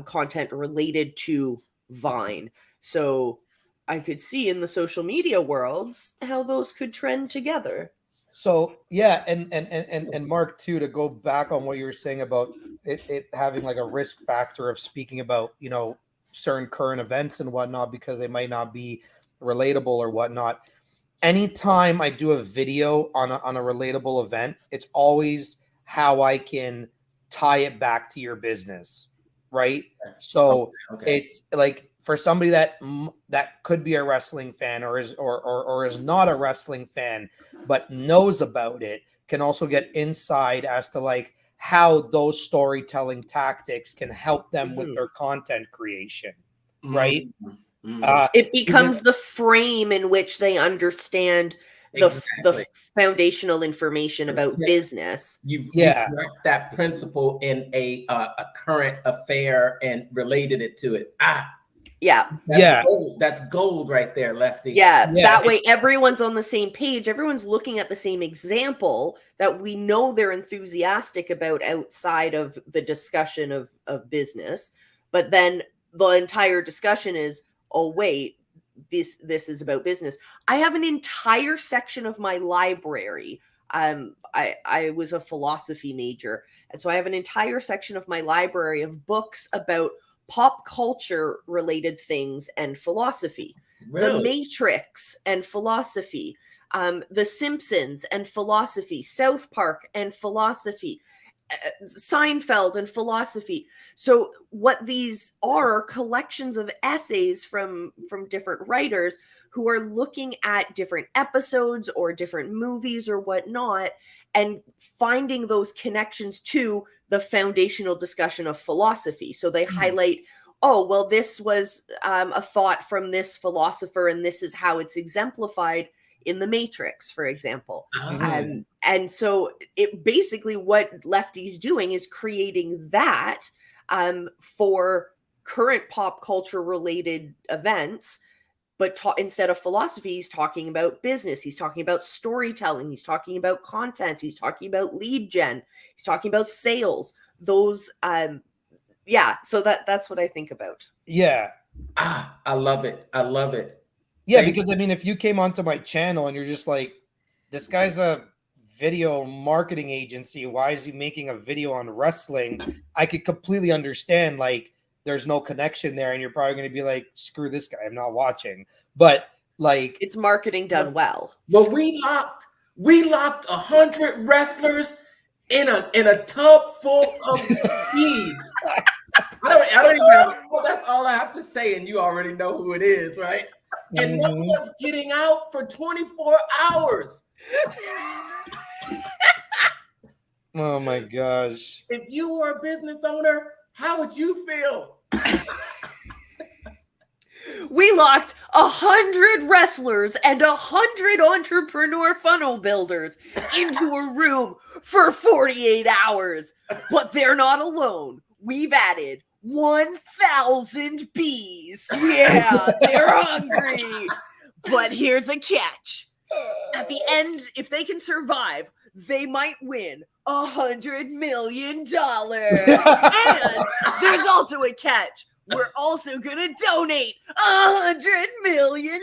content related to Vine. So I could see in the social media worlds how those could trend together. So yeah, and Mark, too, to go back on what you were saying about it having like a risk factor of speaking about, you know, certain current events and whatnot, because they might not be relatable or whatnot. Anytime I do a video on a relatable event, it's always how I can tie it back to your business, right? So it's like, for somebody that could be a wrestling fan or is not a wrestling fan but knows about it, can also get insight as to like how those storytelling tactics can help them with their content creation, right? It becomes the frame in which they understand the foundational information about business. You've wrapped that principle in a current affair and related it to it. That's gold right there, Lefty. That way everyone's on the same page. Everyone's looking at the same example that we know they're enthusiastic about outside of the discussion of business. But then the entire discussion is, oh wait, this is about business. I have an entire section of my library I was a philosophy major, and so I have an entire section of my library of books about pop culture related things and philosophy. The Really? Matrix and philosophy, The Simpsons and philosophy, South Park and philosophy, Seinfeld and philosophy. So what these are collections of essays from different writers who are looking at different episodes or different movies or whatnot, and finding those connections to the foundational discussion of philosophy. So they highlight, oh, well, this was a thought from this philosopher, and this is how it's exemplified in The Matrix, for example. And so it basically, what Lefty's doing is creating that for current pop culture related events. But instead of philosophy, he's talking about business. He's talking about storytelling. He's talking about content. He's talking about lead gen. He's talking about sales. Those, yeah. So that's what I think about. Yeah. I love it. I love it. Yeah, because I mean, if you came onto my channel and you're just like, this guy's a video marketing agency, why is he making a video on wrestling? I could completely understand, like, there's no connection there, and you're probably going to be like, screw this guy, I'm not watching. But like, it's marketing done well. Well, we locked 100 wrestlers in a tub full of bees. I don't even have, well, that's all I have to say, and you already know who it is, right? And no one's getting out for 24 hours. Oh my gosh. If you were a business owner, how would you feel? We locked 100 wrestlers and 100 entrepreneur funnel builders into a room for 48 hours. But they're not alone. We've added 1,000 bees. Yeah, they're hungry. But here's a catch. At the end, if they can survive, they might win $100 million. And there's also a catch. We're also gonna donate $100 million.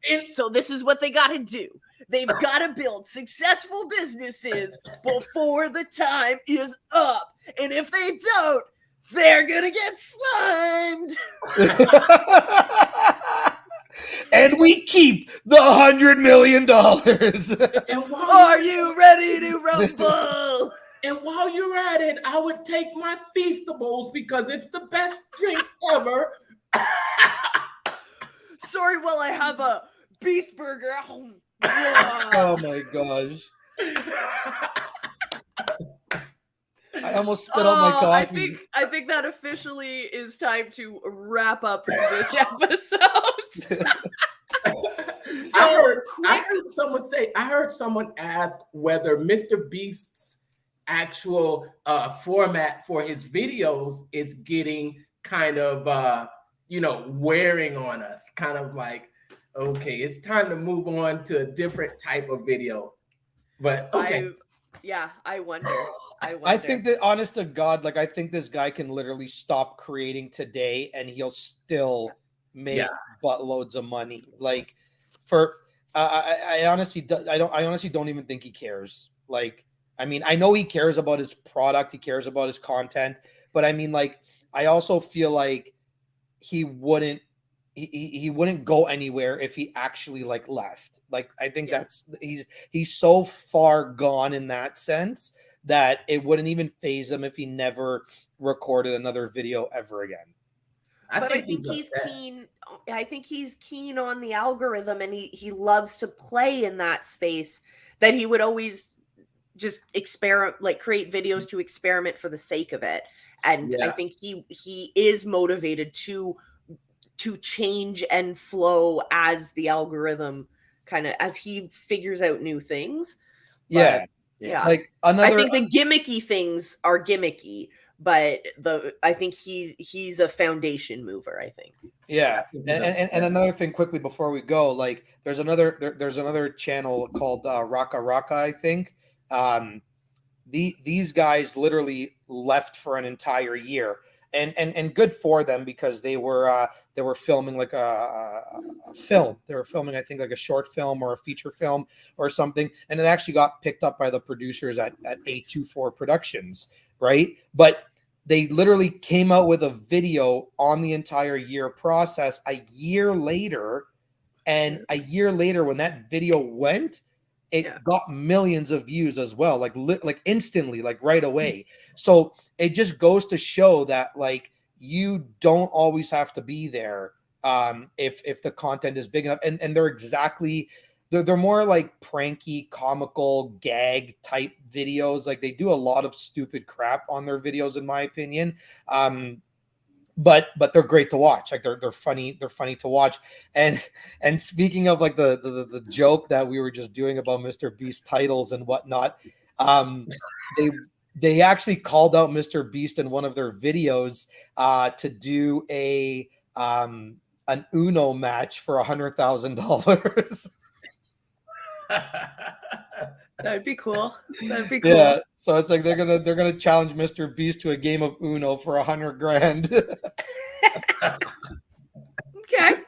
And so this is what they gotta do. They've gotta build successful businesses before the time is up. And if they don't, they're gonna get slimed. And we keep the $100 million. Are you ready to rumble? And while you're at it, I would take my Feastables because it's the best drink ever. Sorry, while I have a beast burger. Oh my gosh. I almost spit on my coffee. I think that officially is time to wrap up this episode. I heard someone ask whether Mr. Beast's actual format for his videos is getting kind of wearing on us, kind of like, okay, it's time to move on to a different type of video. But okay. I wonder. I think that, honest to God, like, I think this guy can literally stop creating today and he'll still make buttloads of money. Like, for I honestly don't even think he cares. Like, I mean, I know he cares about his product, he cares about his content, but I mean, like, I also feel like he wouldn't go anywhere if he actually like left. Like, I think that's he's so far gone in that sense that it wouldn't even faze him if he never recorded another video ever again. I think he's keen. I think he's keen on the algorithm, and he loves to play in that space, that he would always just experiment, like create videos to experiment for the sake of it. And I think he is motivated to change and flow as the algorithm kind of, as he figures out new things. But, like, I think the gimmicky things are gimmicky, but I think he's a foundation mover, I think. Yeah. And another thing quickly before we go, like, there's another channel called Raka Raka, I think. These guys literally left for an entire year. and good for them, because they were filming like a film. They were filming, I think, like a short film or a feature film or something, and it actually got picked up by the producers at A24 Productions, right? But they literally came out with a video on the entire year process a year later, and a year later when that video went, it got millions of views as well, like instantly, like right away. So it just goes to show that, like, you don't always have to be there if the content is big enough. And they're more like pranky, comical, gag type videos. Like, they do a lot of stupid crap on their videos, in my opinion. But they're great to watch. Like, they're funny to watch. And speaking of like the joke that we were just doing about Mr. Beast titles and whatnot, they actually called out Mr. Beast in one of their videos to do an Uno match for $100,000. That'd be cool. That'd be cool. Yeah. So it's like they're gonna challenge Mr. Beast to a game of Uno for $100,000. Okay.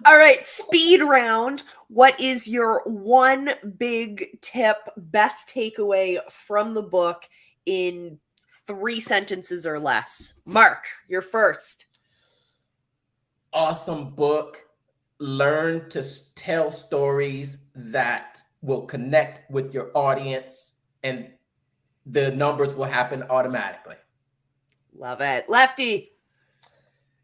All right. Speed round. What is your one big tip, best takeaway from the book in 3 sentences or less? Mark, you're first. Awesome book. Learn to tell stories that will connect with your audience, and the numbers will happen automatically. Love it. Lefty.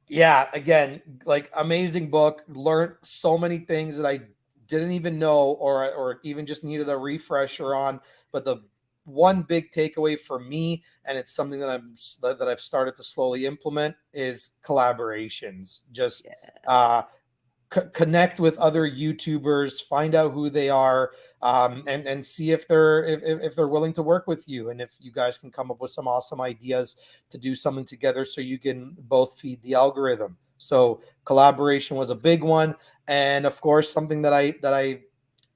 Yeah, again, like, amazing book. Learned so many things that I didn't even know, or even just needed a refresher on. But the one big takeaway for me, and it's something that I've started to slowly implement, is collaborations. Just connect with other YouTubers, find out who they are, and see if they're willing to work with you, and if you guys can come up with some awesome ideas to do something together, so you can both feed the algorithm. So collaboration was a big one, and of course, something that I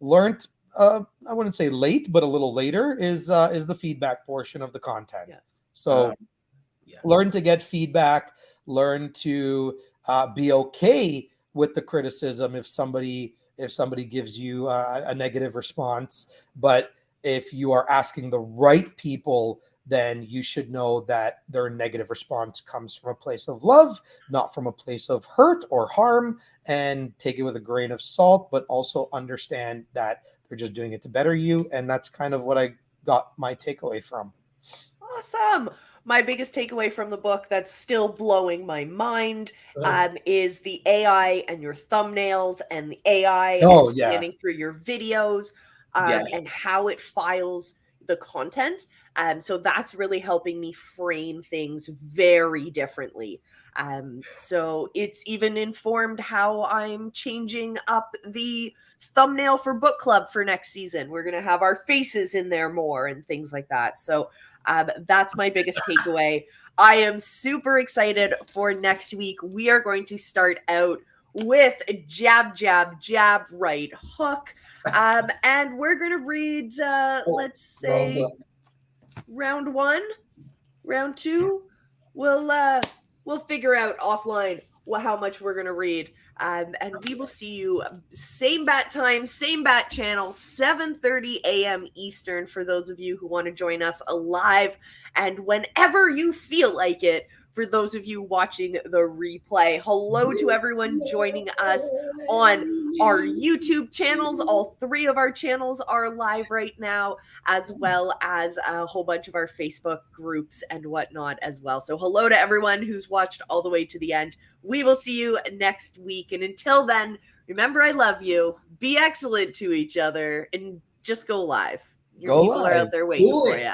learned, I wouldn't say late, but a little later, is the feedback portion of the content. So learn to get feedback, learn to be okay with the criticism if somebody gives you a negative response. But if you are asking the right people, then you should know that their negative response comes from a place of love, not from a place of hurt or harm, and take it with a grain of salt, but also understand that they're just doing it to better you. And that's kind of what I got my takeaway from. Awesome. My biggest takeaway from the book that's still blowing my mind is the AI and your thumbnails, and the AI scanning through your videos, and how it files the content. So that's really helping me frame things very differently. So it's even informed how I'm changing up the thumbnail for book club for next season. We're going to have our faces in there more and things like that. So that's my biggest takeaway. I am super excited for next week. We are going to start out with jab, jab, jab, right hook. And we're going to read, let's say, round 1, round 2. We'll figure out offline how much we're going to read. And we will see you same bat time, same bat channel, 7:30 a.m. Eastern, for those of you who want to join us live, and whenever you feel like it, for those of you watching the replay. Hello to everyone joining us on our YouTube channels. All 3 of our channels are live right now, as well as a whole bunch of our Facebook groups and whatnot as well. So hello to everyone who's watched all the way to the end. We will see you next week. And until then, remember, I love you. Be excellent to each other, and just go live. Your people are out there waiting for you.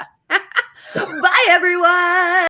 Bye, everyone.